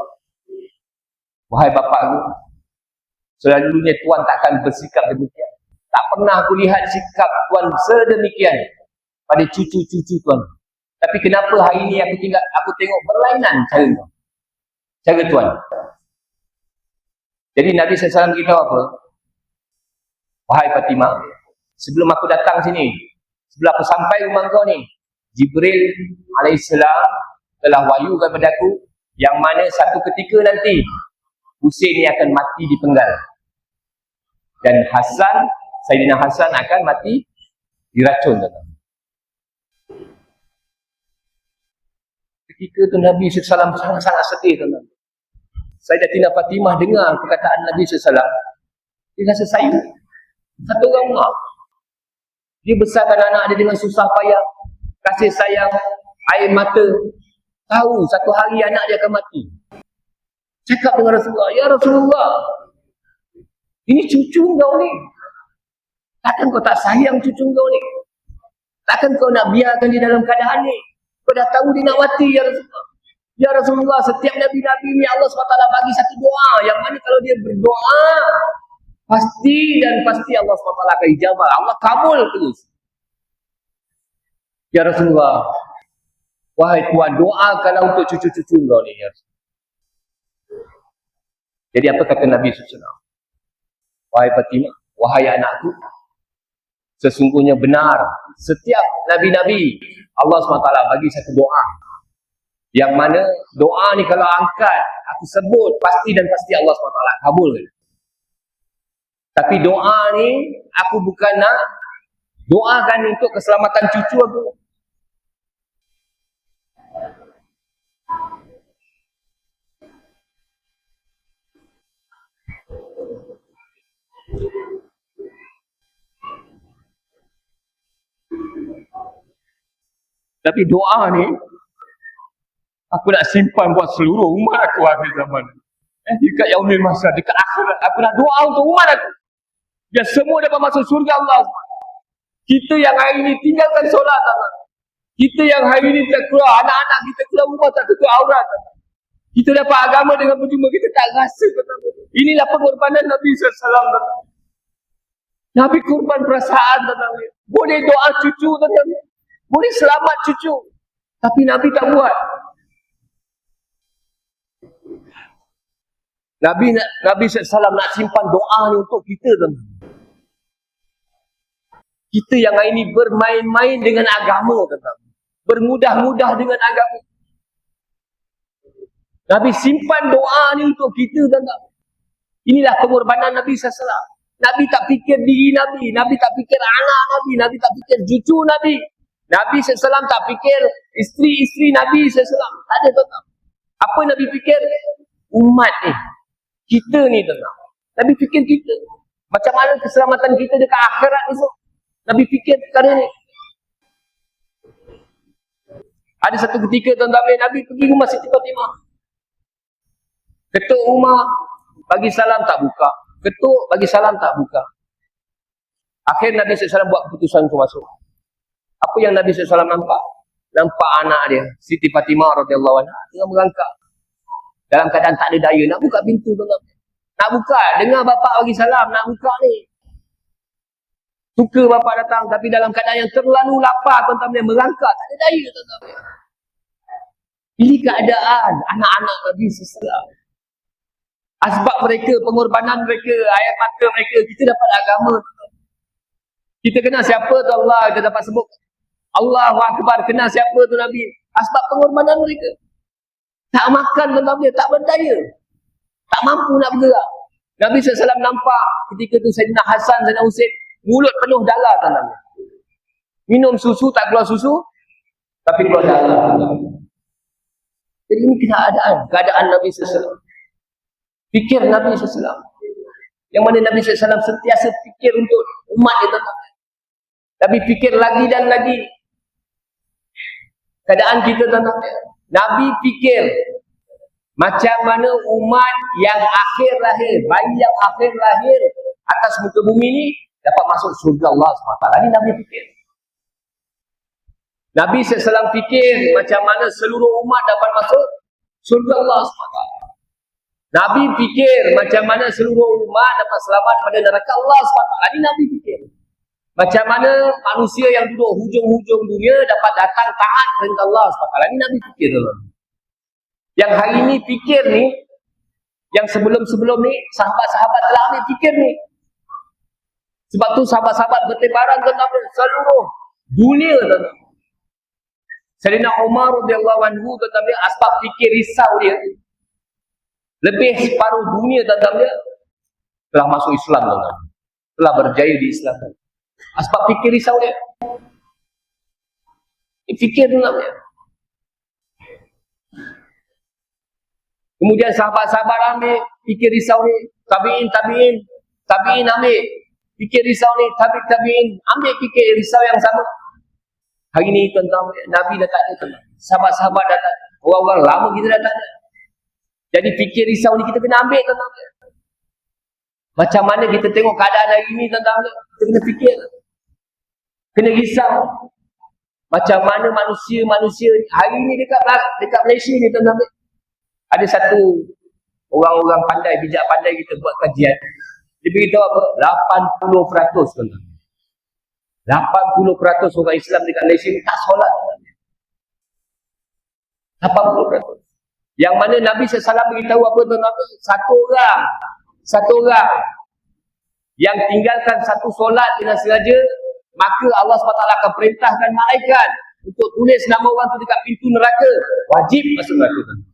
wahai bapak aku, selalunya Tuan takkan bersikap demikian. Tak pernah aku lihat sikap Tuan sedemikian pada cucu-cucu Tuan. Tapi kenapa hari ni aku tengok berlainan cara Tuan. Jadi Nabi SAW beritahu apa? Wahai Fatimah, sebelum aku datang sini, sebelum aku sampai rumah kau ni, Jibril alaihissalam telah wahyukan kepada aku yang mana satu ketika nanti Husain ni akan mati dipenggal. Dan Sayyidina Hasan akan mati diracun. Ketika tu Nabi SAW sangat-sangat sedih. Sayyidatina Fatimah dengar perkataan Nabi SAW. Dia rasa sayang. Satu orang mak. Dia besarkan anak dia dengan susah payah. Kasih sayang, air mata. Tahu satu hari anak dia akan mati. Cakap dengan Rasulullah, ya Rasulullah, ini cucu kau ni. Takkan kau tak sayang cucu kau ni? Takkan kau nak biarkan dia dalam keadaan ni? Kau dah tahu dia nak mati, ya Rasulullah. Ya Rasulullah, setiap Nabi-Nabi ni Allah SWT bagi satu doa. Yang mana kalau dia berdoa, pasti Allah SWT akan ijabah. Allah kabul terus. Ya Rasulullah, wahai Tuhan, doakanlah untuk cucu-cucu kau ni, ya Rasulullah. Jadi apa kata Nabi SAW? Wahai Fatimah, wahai anakku, sesungguhnya benar setiap Nabi-Nabi Allah SWT bagi satu doa. Yang mana doa ni kalau angkat, aku sebut, pasti Allah SWT kabul. Tapi doa ni, aku bukan nak doakan untuk keselamatan cucu aku. Tapi doa ni aku nak simpan buat seluruh umat aku akhir zaman. Dekat yaumil mahsyar, dekat akhirat, aku nak doa untuk umat aku. Biar semua dapat masuk surga Allah. Kita yang hari ini tinggalkan solat, kita yang hari ini tak keluar, anak-anak kita keluar rumah tak tutup aurat. Kita dapat agama dengan percuma, kita tak rasa. Inilah pengorbanan Nabi SAW. Nabi korban perasaan. Boleh doa cucu, boleh selamat cucu. Tapi Nabi tak buat. Nabi SAW nak simpan doa ni untuk kita. Kita yang hari ini bermain-main dengan agama. Bermudah-mudah dengan agama. Nabi simpan doa ni untuk kita. Inilah pengorbanan Nabi SAW. Nabi tak fikir diri Nabi. Nabi tak fikir anak Nabi. Nabi tak fikir cucu Nabi. Nabi SAW tak fikir isteri-isteri Nabi SAW. Tak ada, tuan-tuan. Apa Nabi fikir? Umat ni. Kita ni, tuan-tuan. Nabi fikir kita. Macam mana keselamatan kita dekat akhirat ni. Nabi fikir perkara ni. Ada satu ketika, tuan-tuan, Nabi pergi rumah Siti Fatimah. Ketuk rumah, bagi salam tak buka. Ketuk, bagi salam tak buka. Akhir Nabi SAW buat keputusan untuk masuk. Apa yang Nabi SAW nampak? Nampak anak dia, Siti Fatimah radhiyallahu anha, tengah merangkak. dalam keadaan tak ada daya, nak buka pintu tuan-tuan. Nak buka, dengar bapak bagi salam, nak buka ni. Suka bapak datang, tapi dalam keadaan yang terlalu lapar, tuan-tuan, merangkak, tak ada daya, tuan-tuan. Ini keadaan anak-anak Nabi SAW. Asbab mereka, pengorbanan mereka, air mata mereka, kita dapat agama, tuan-tuan. Kita kenal siapa tu Allah, kita dapat sebut Allahu Akbar, kenal siapa tu Nabi. Asbab pengorbanan mereka. Tak makan tuan-tuan, tak berdaya. Tak mampu nak bergerak. Nabi SAW nampak ketika tu Sayyidina Hasan, Sayyidina Husain, mulut penuh darah tuan-tuan. Minum susu, tak keluar susu, tapi keluar darah. Jadi ini keadaan Nabi SAW. Fikir Nabi SAW. Yang mana Nabi SAW sentiasa fikir untuk umat dia tuan-tuan. Tapi fikir lagi dan lagi. Keadaan kita tuan-tuan. Nabi fikir macam mana umat yang akhir lahir, bayi yang akhir lahir atas muka bumi ni dapat masuk surga Allah SWT. Ini Nabi fikir. Nabi SAW fikir macam mana seluruh umat dapat masuk surga Allah SWT. Nabi fikir macam mana seluruh umat dapat selamat daripada neraka Allah SWT. Ini Nabi fikir. Macam mana manusia yang duduk hujung-hujung dunia dapat datang taat perintah Allah SWT. Ini Nabi fikir. Yang hari ini fikir ni, yang sebelum-sebelum ni, sahabat-sahabat telah ambil fikir ni. Sebab tu sahabat-sahabat bertebaran tentang seluruh dunia tentang. Sayyidina Umar radhiyallahu anhu tentang dia, asbab fikir risau dia, lebih separuh dunia tentang dia telah masuk Islam tentang. Telah berjaya di Islam. Asbab fikir risau dia. Fikir tentang dia. Kemudian sahabat-sahabat ambil fikir risau ni, tabi'in ambil fikir risau ni, tabi'in ambil fikir risau yang sama. Hari ni tuan-tuan, Nabi dah tak ada tuan. Sahabat-sahabat dah tak ada. Orang-orang lama kita dah tak ada. Jadi fikir risau ni kita kena ambil tuan-tuan. Macam mana kita tengok keadaan hari ni tuan-tuan, kita kena fikir. Kena risau. Macam mana manusia hari ni dekat Malaysia ni tuan-tuan. Ada satu orang-orang pandai, bijak pandai kita buat kajian. Dia beritahu apa? 80% tuan-tuan. 80% orang Islam dekat Malaysia ni tak solat. 80%. Yang mana Nabi SAW beritahu apa tuan-tuan? Satu orang yang tinggalkan satu solat dengan sengaja, maka Allah SWT akan perintahkan malaikat untuk tulis nama orang tu dekat pintu neraka. Wajib masuk neraka tuan-tuan.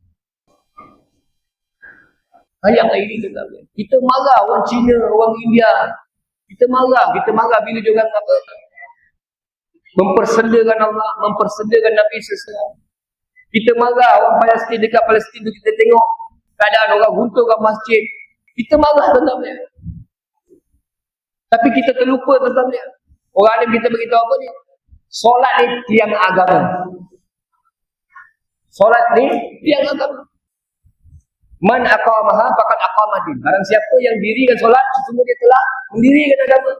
Yang ini tuan-tuan. Kita marah orang Cina, orang India. Kita marah bila dia orang apa? Mempersendakan Allah, mempersendakan Nabi SAW. Kita marah orang Palestin, dekat Palestin tu kita tengok keadaan orang runtuhkan masjid. Kita marah tuan-tuan. Tapi kita terlupa tuan-tuan. Orang alim kita beritahu apa ni? Solat ni tiang agama. Solat ni tiang agama. Man aqamaha faqad aqama din. Barang siapa yang dirikan solat, sesungguhnya dia telah mendirikan agama.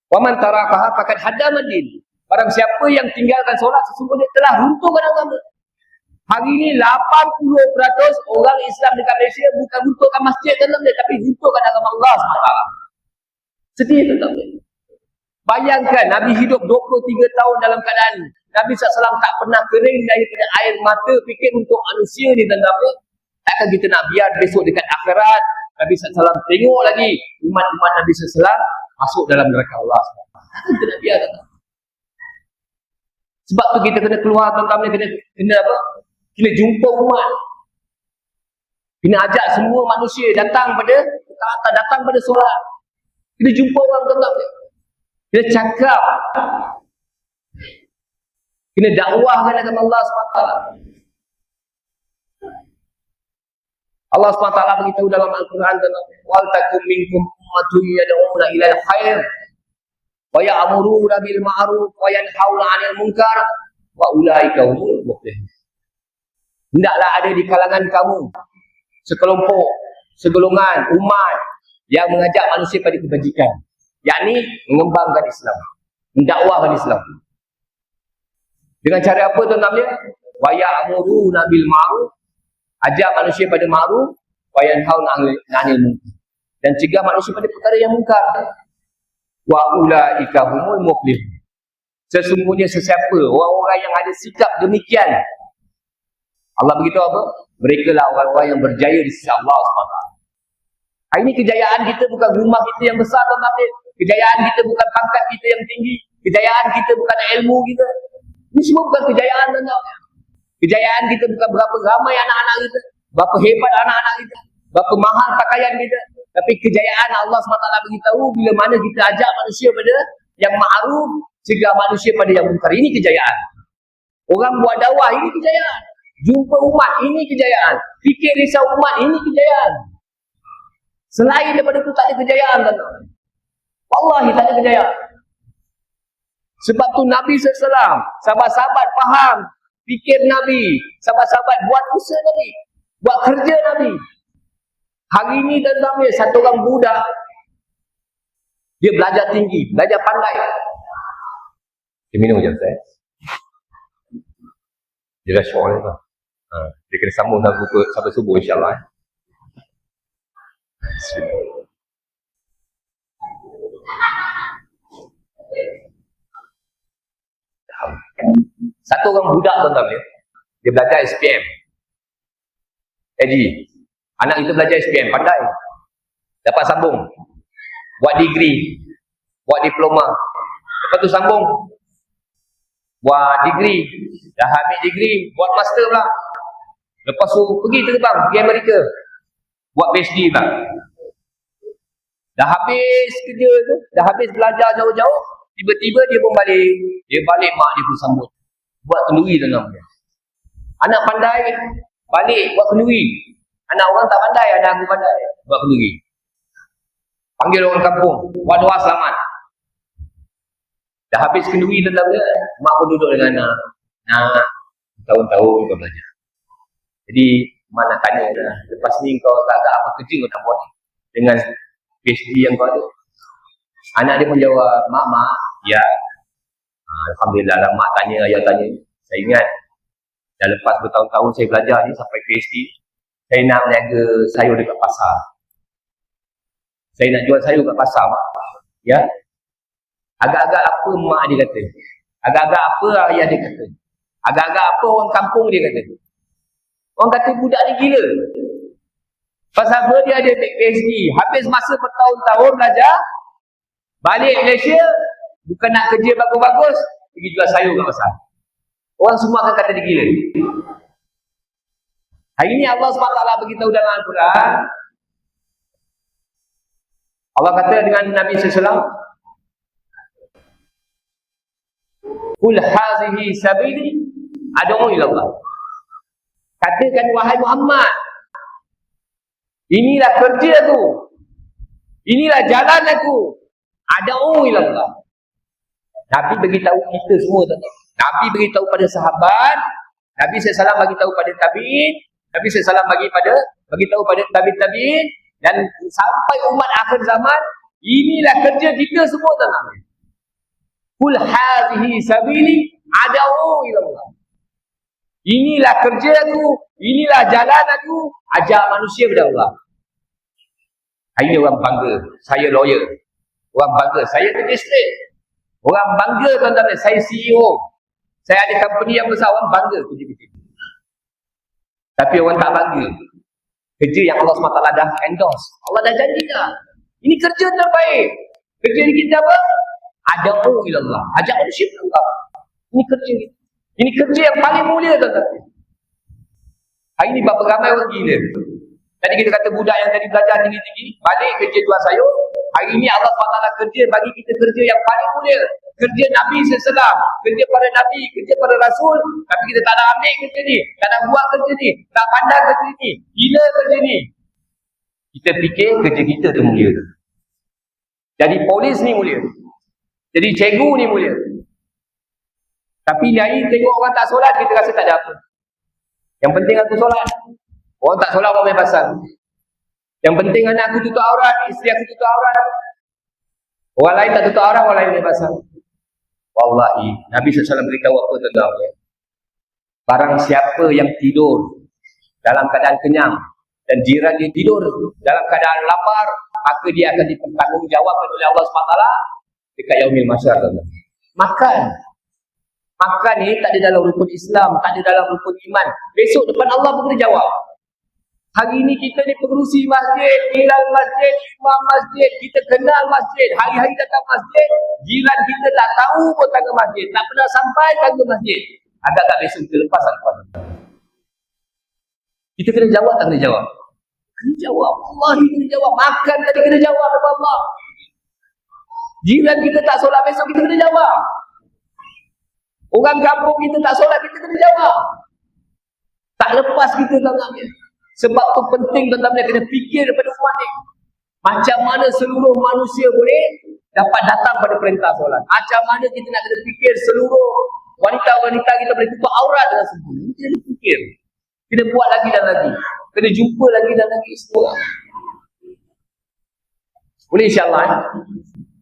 Wa man tarakaha faqad haddama din. Barang siapa yang tinggalkan solat, sesungguhnya dia telah runtuhkan agama. Hari ini 80% orang Islam dekat Malaysia bukan runtuhkan masjid dalam dia, tapi runtuhkan agama Allah SWT. Sedih tuan-tuan. Bayangkan Nabi hidup 23 tahun dalam keadaan Nabi SAW tak pernah kering daripada air mata fikir untuk manusia ni tuan-tuan. Takkan kita nak biar besok dekat akhirat Nabi SAW tengok lagi umat-umat Nabi SAW masuk dalam neraka Allah SWT. Takkan kita nak biar tuan-tuan. Sebab tu kita kena keluar tuan-tuan, kena apa? Kena jumpa umat. Kena ajak semua manusia datang pada solat. Kena jumpa orang tuan-tuan. Kena cakap. Kena dakwahkan agama Allah SWT. Allah SWT beritahu dalam Al-Quran, wal takum minkum ummatun yad'una ilal khair wa ya'muruna bil ma'ruf wa yanhauna 'anil munkar wa ulaika humul muflihun. Hendaklah ada di kalangan kamu sekelompok, segolongan umat yang mengajak manusia pada kebajikan, yakni mengembangkan Islam, mendakwahkan Islam. Dengan cara apa tuan-tuan? Wa ya'muruna bil ma'ruf, Ajak manusia pada ma'ruf wa yanhauna 'anil munkar. Dan cegah manusia pada perkara yang mungkar. Wa ulaika humul muflihun. Sesungguhnya sesiapa orang-orang yang ada sikap demikian, Allah beritahu apa? Mereka lah orang-orang yang berjaya di sisi Allah SWT. Hari ini kejayaan kita bukan rumah kita yang besar, tuan-tuan. Kejayaan kita bukan pangkat kita yang tinggi. Kejayaan kita bukan ilmu kita. Ini semua bukan kejayaan, tuan-tuan. Kejayaan kita bukan berapa ramai anak-anak kita, berapa hebat anak-anak kita, berapa mahal pakaian kita. Tapi kejayaan Allah SWT beritahu bila mana kita ajak manusia pada yang ma'ruf, cegah manusia pada yang munkar. Ini kejayaan. Orang buat dakwah, ini kejayaan. Jumpa umat, ini kejayaan. Fikir risau umat, ini kejayaan. Selain daripada itu tak ada kejayaan, tuan-tuan. Wallahi tak ada kejayaan. Sebab tu Nabi SAW, sahabat-sahabat faham fikir Nabi, sahabat-sahabat buat usaha Nabi, buat kerja Nabi. Hari ini tuan-tuan, satu orang budak, dia belajar tinggi, belajar pandai. Dia minum je saya. Dia dah syok lah. Dia kena sambung sampai subuh insyaAllah. Satu orang budak tuan-tuan, dia belajar SPM. Anak kita belajar SPM, pandai. Dapat sambung. Buat degree. Buat diploma. Lepas tu sambung. Buat degree. Dah habis degree. Buat master pula. Lepas tu pergi terbang. Pergi Amerika. Buat PhD pula. Dah habis kerja tu. Dah habis belajar jauh-jauh. Tiba-tiba dia pun balik. Dia balik, mak dia pun sambut. Buat kenduri tuan-tuan. Anak pandai. Balik buat kenduri. Anak orang tak pandai, anak aku pandai. Buat kenduri. Panggil orang kampung. Buat doa selamat. Dah habis kenduri tuan-tuan. Mak pun duduk dengan anak. Nak tahun-tahun kau belajar. Jadi mak nak tanya dah. Lepas ni kau agak apa kerja kau nak buat dengan PhD yang kau ada? Anak dia pun jawab, mak, ya. Alhamdulillah lah, mak tanya, ayah tanya. Saya ingat, dah lepas bertahun-tahun saya belajar ni sampai PhD, saya nak meniaga sayur dekat pasar. Saya nak jual sayur kat pasar, mak. Ya. Agak-agak apa mak dia kata? Agak-agak apa ayah dia kata? Agak-agak apa orang kampung dia kata? Orang kata budak ni gila. Pasal apa dia ada PhD? Habis masa bertahun-tahun belajar, balik Malaysia, bukan nak kerja bagus-bagus, pergi jual sayur kat pasar. Orang semua akan kata dia gila. Hari ini Allah SWT beritahu dalam Al-Quran. Allah kata dengan Nabi SAW, Qul hazihi sabili ad'u ila Allah. Katakan wahai Muhammad, inilah kerja aku. Inilah jalan aku. Ad'u ila Allah. Nabi beritahu kita semua tuan. Nabi beritahu pada sahabat, Nabi SAW bagi tahu pada tabi'in, Nabi SAW bagi tahu pada tabi'in, dan sampai umat akhir zaman, inilah kerja kita semua tuan. Qul hazihi sabili ad'u ila Allah. Inilah kerja aku, inilah jalan aku, ajak manusia kepada Allah. Hari ini orang bangga, saya lawyer. Orang bangga, saya kerja straight. Orang bangga tuan-tuan, saya CEO. Saya ada company yang besar, orang bangga kerja-kerja. Tapi orang tak bangga kerja yang Allah SWT dah endorse. Allah dah janji dah. Ini kerja terbaik. Kerja ni kita apa? Ad'u ila Allah. Ajak manusia kepada Allah. Ini kerja ni. Ini kerja yang paling mulia tuan-tuan. Hari ini berapa ramai orang gila. Tadi kita kata budak yang tadi belajar tinggi-tinggi, balik kerja jual sayur. Hari ini Allah SWT kerja bagi kita kerja yang paling mulia. Kerja Nabi SAW, kerja para Nabi, kerja para Rasul. Tapi kita tak nak ambil kerja ni, tak nak buat kerja ni, tak pandang kerja ni, gila kerja ni. Kita fikir kerja kita tu mulia. Jadi polis ni mulia. Jadi cikgu ni mulia. Tapi hari tengok orang tak solat, kita rasa tak ada apa. Yang penting aku solat. Orang tak solat apa main pasal. Yang penting anak aku tutup aurat, isteri aku tutup aurat. Orang lain tak tutup aurat, orang lain main pasal. Wallahi, Nabi SAW beritahu apa tuan-tuan? Barang siapa yang tidur dalam keadaan kenyang dan jiran dia tidur dalam keadaan lapar, maka dia akan dipertanggungjawabkan oleh Allah SWT dekat yaumil mahsyar. Makan ni tak ada dalam rukun Islam, tak ada dalam rukun iman. Besok depan Allah pun kena jawab. Hari ni kita ni pengerusi masjid, bilal masjid, imam masjid, kita kenal masjid, hari-hari datang masjid, jiran kita tak tahu pun tangga masjid, tak pernah sampai tangga masjid. Agak tak besok kita lepas tuan. Kita kena jawab tak kena jawab? Kena jawab. Wallahi kena jawab. Makan tadi kena jawab depan Allah. Jiran kita tak solat besok kita kena jawab. Orang kampung kita tak solat kita kena jawab. Tak lepas kita tuan-tuan. Sebab tu penting tuan-tuan kena fikir daripada umat ni. Macam mana seluruh manusia boleh dapat datang pada perintah solat. Macam mana kita nak kena fikir seluruh wanita-wanita kita boleh tutup aurat dengan sempurna. Kita kena fikir. Kena buat lagi dan lagi. Kena jumpa lagi dan lagi semua. Boleh insyaAllah.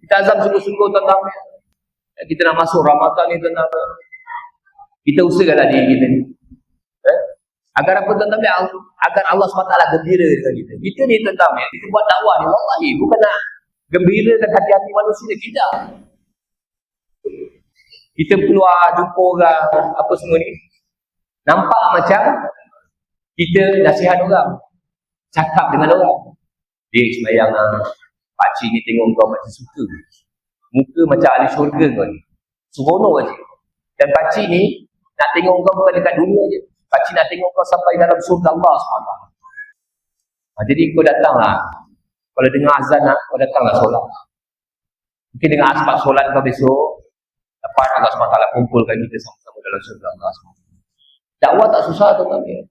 Kita azam sungguh-sungguh tuan-tuan. Kita nak masuk Ramadan ni tuan-tuan. Kita usahakanlah diri kita ni. Agar apa tuan-tuan? Agar Allah SWT gembira dengan kita. Kita ni tuan-tuan, kita buat dakwah ni, wallahi bukan nak gembira dengan hati-hati manusia kita. Kita keluar jumpa orang apa semua ni, nampak macam kita nasihat orang, cakap dengan orang. Dia sembahyang, pakcik ni tengok kau macam suka, muka macam ahli syurga kau ni, seronok aja. Dan pakcik ni nak tengok kau bukan dekat dunia je, pakcik nak tengok kau sampai dalam surga Allah SWT. Jadi kau datanglah, kalau dengar azan kau datanglah solat. Mungkin dengan asbab solat kau besok dapat Allah SWT kumpulkan kita sama-sama dalam surga Allah SWT. Dakwah tak susah tuan-tuan.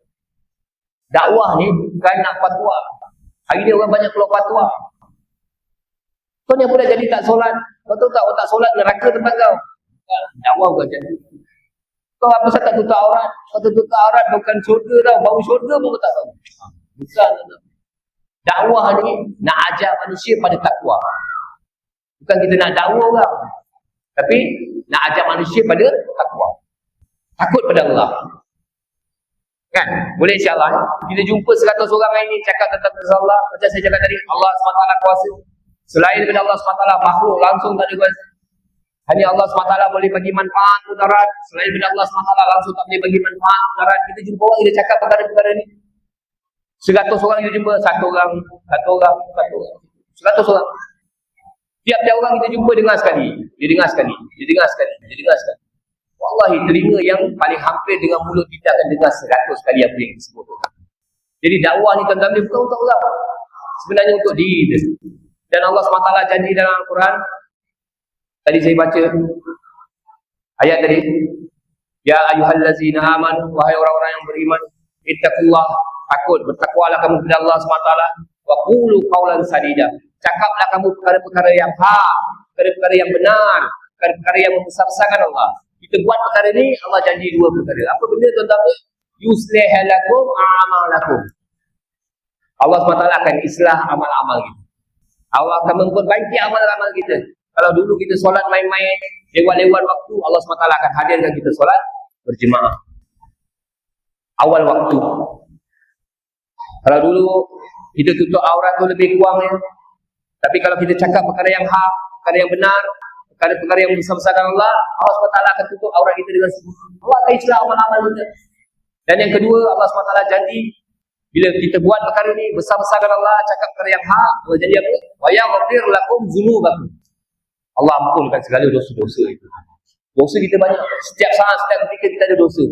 Dakwah ni bukan nak fatwa. Hari ni orang banyak keluar fatwa. Kau ni pula jadi tak solat. Kau tahu tak, orang tak solat neraka tempat kau. Dakwah bukan jadi. Kau apa sahaja tak tutup aurat. Kau tutup aurat bukan syurga tau. Bau syurga pun kau tak tahu. Bukan. Dakwah ni nak ajak manusia pada takwa. Bukan kita nak dakwah orang. Tapi nak ajak manusia pada takwa. Takut pada Allah. Kan? Boleh insyaAllah. Kita jumpa 100 orang hari ni cakap tentang Allah. Macam saya cakap tadi, Allah SWT kuasa. Selain daripada Allah SWT, makhluk langsung tak ada kuasa. Hanya Allah SWT boleh bagi manfaat mudarat. Selain daripada Allah SWT langsung tak boleh bagi manfaat mudarat. Kita jumpa orang, kita cakap perkara-perkara ni. 100 orang kita jumpa, satu orang. 100 orang. Tiap-tiap orang kita jumpa dengar sekali. Dia dengar sekali. Wallahi telinga yang paling hampir dengan mulut kita akan dengar 100 kali apa yang disebut. Jadi dakwah ni tuan-tuan bukan untuk orang. Sebenarnya untuk diri kita. Dan Allah SWT janji dalam Al-Quran. Tadi saya baca ayat tadi. Ya ayyuhallazina amanu, wahai orang-orang yang beriman, ittaqullah, takut, bertakwalah kamu kepada Allah SWT. Wa qulu qawlan sadida. Cakaplah kamu perkara-perkara yang hak, perkara-perkara yang benar, perkara-perkara yang membesar-besarkan Allah. Kita buat perkara ni, Allah janji 2 perkara. Apa benda tuan-tuan? Yuslih lakum a'malakum. Allah SWT akan islah amal-amal kita. Allah akan memperbaiki amal-amal kita. Kalau dulu kita solat main-main, lewat-lewat waktu, Allah SWT akan hadirkan kita solat berjemaah. Awal waktu. Kalau dulu kita tutup aurat tu lebih kurang ya. Tapi kalau kita cakap perkara yang hak, perkara yang benar, perkara-perkara yang besar-besarkan Allah, Allah SWT akan tutup aurat kita dengan sempurna. Allah akan islah amal-amal kita. Dan yang kedua, Allah SWT janji, bila kita buat perkara ni, besar-besarkan Allah, cakap perkara yang hak, Allah janji apa? Wa yaghfir lakum dzunubakum. Allah ampunkan segala dosa-dosa itu. Dosa kita banyak. Setiap saat, setiap ketika kita ada dosa.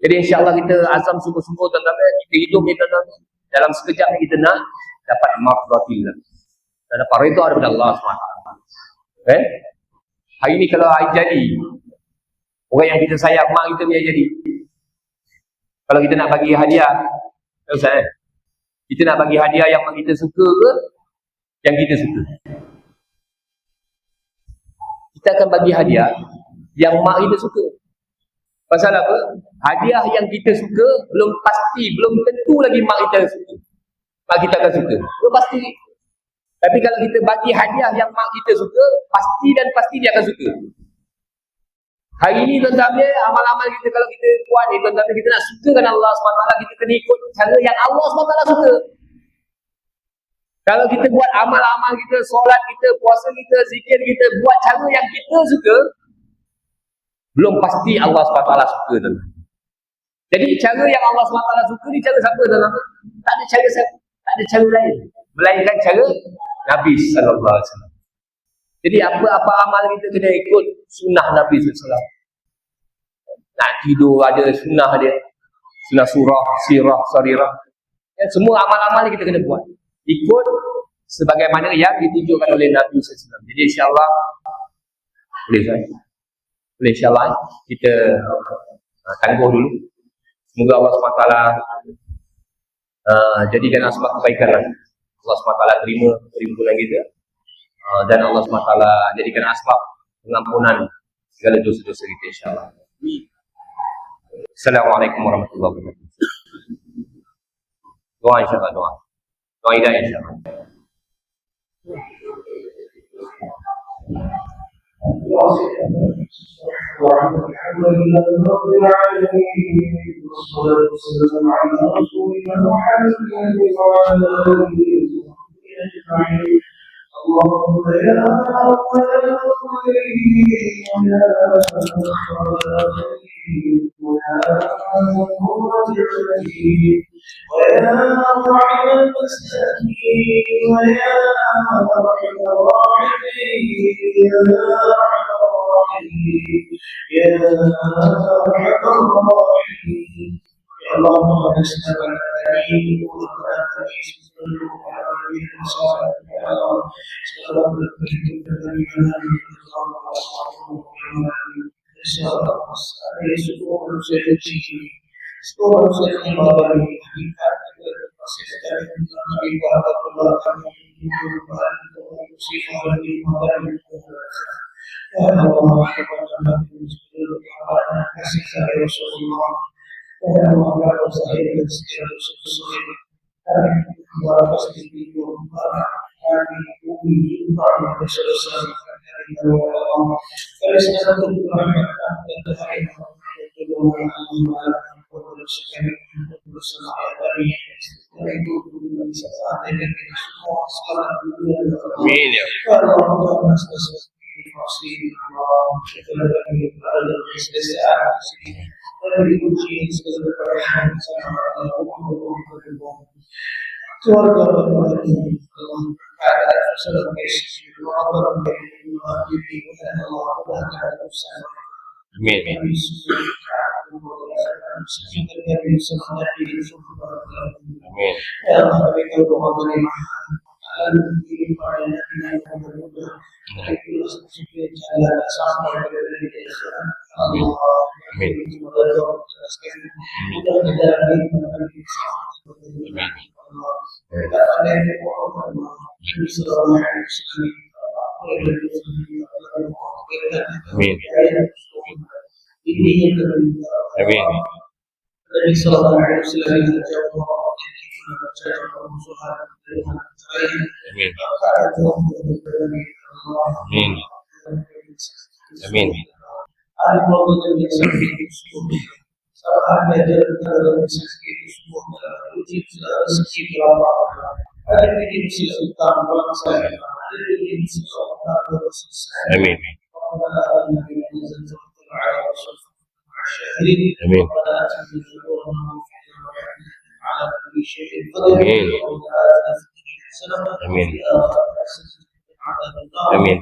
Jadi insyaAllah kita azam sungguh-sungguh tuan-tuan, kita hidup ni tuan-tuan. Dalam sekejap ni kita nak dapat marzatillah. Dan dapat reda daripada Allah SWT. Hari ni kalau hari jadi, orang yang kita sayang, mak kita punya jadi. Kalau kita nak bagi hadiah, Ustaz, kita nak bagi hadiah yang mak kita suka ke yang kita suka? Kita akan bagi hadiah yang mak kita suka. Pasal apa? Hadiah yang kita suka belum pasti, belum tentu lagi mak kita suka. Mak kita akan suka. Belum pasti. Tapi kalau kita bagi hadiah yang mak kita suka, pasti dan pasti dia akan suka. Hari ini tuan-tuan dia, amal-amal kita kalau kita buat ni tuan-tuan kita nak sukakan Allah SWT, kita kena ikut cara yang Allah SWT suka. Kalau kita buat amal-amal kita, solat kita, puasa kita, zikir kita, buat cara yang kita suka, belum pasti Allah SWT suka tuan-tuan. Jadi cara yang Allah SWT suka ni cara siapa tuan-tuan? Tak ada cara lain. Melainkan cara Nabi SAW. Jadi apa-apa amal kita kena ikut sunnah Nabi SAW. Nak tidur ada sunnah dia. Sunnah surah, sirah, sarirah. Ya, semua amal-amal kita kena buat. Ikut sebagaimana yang ditunjukkan oleh Nabi SAW. Jadi insyaAllah, boleh insyaAllah kita tangguh dulu. Semoga Allah SWT jadikan asbab kebaikan lah. Allah SWT terima perhimpunan kita. Dan Allah SWT jadikan asbab pengampunan segala dosa-dosa kita insyaAllah. Assalamualaikum warahmatullahi wabarakatuh. Doa insyaAllah, doa hidayah insyaAllah. Alhamdulillah Rabbil Alamin. Wassalatu wassalamu ala Rasulillah Muhammadin wa ala alihi wa sahbihi ajma'in. Allahumma ya Rabbal alamin ya ويا رحم المساكين ويا رحم الراحمين يا رحم الراحمين يا رحم الراحمين اللهم اجعلنا من الامين وقنا Amin ya Amin.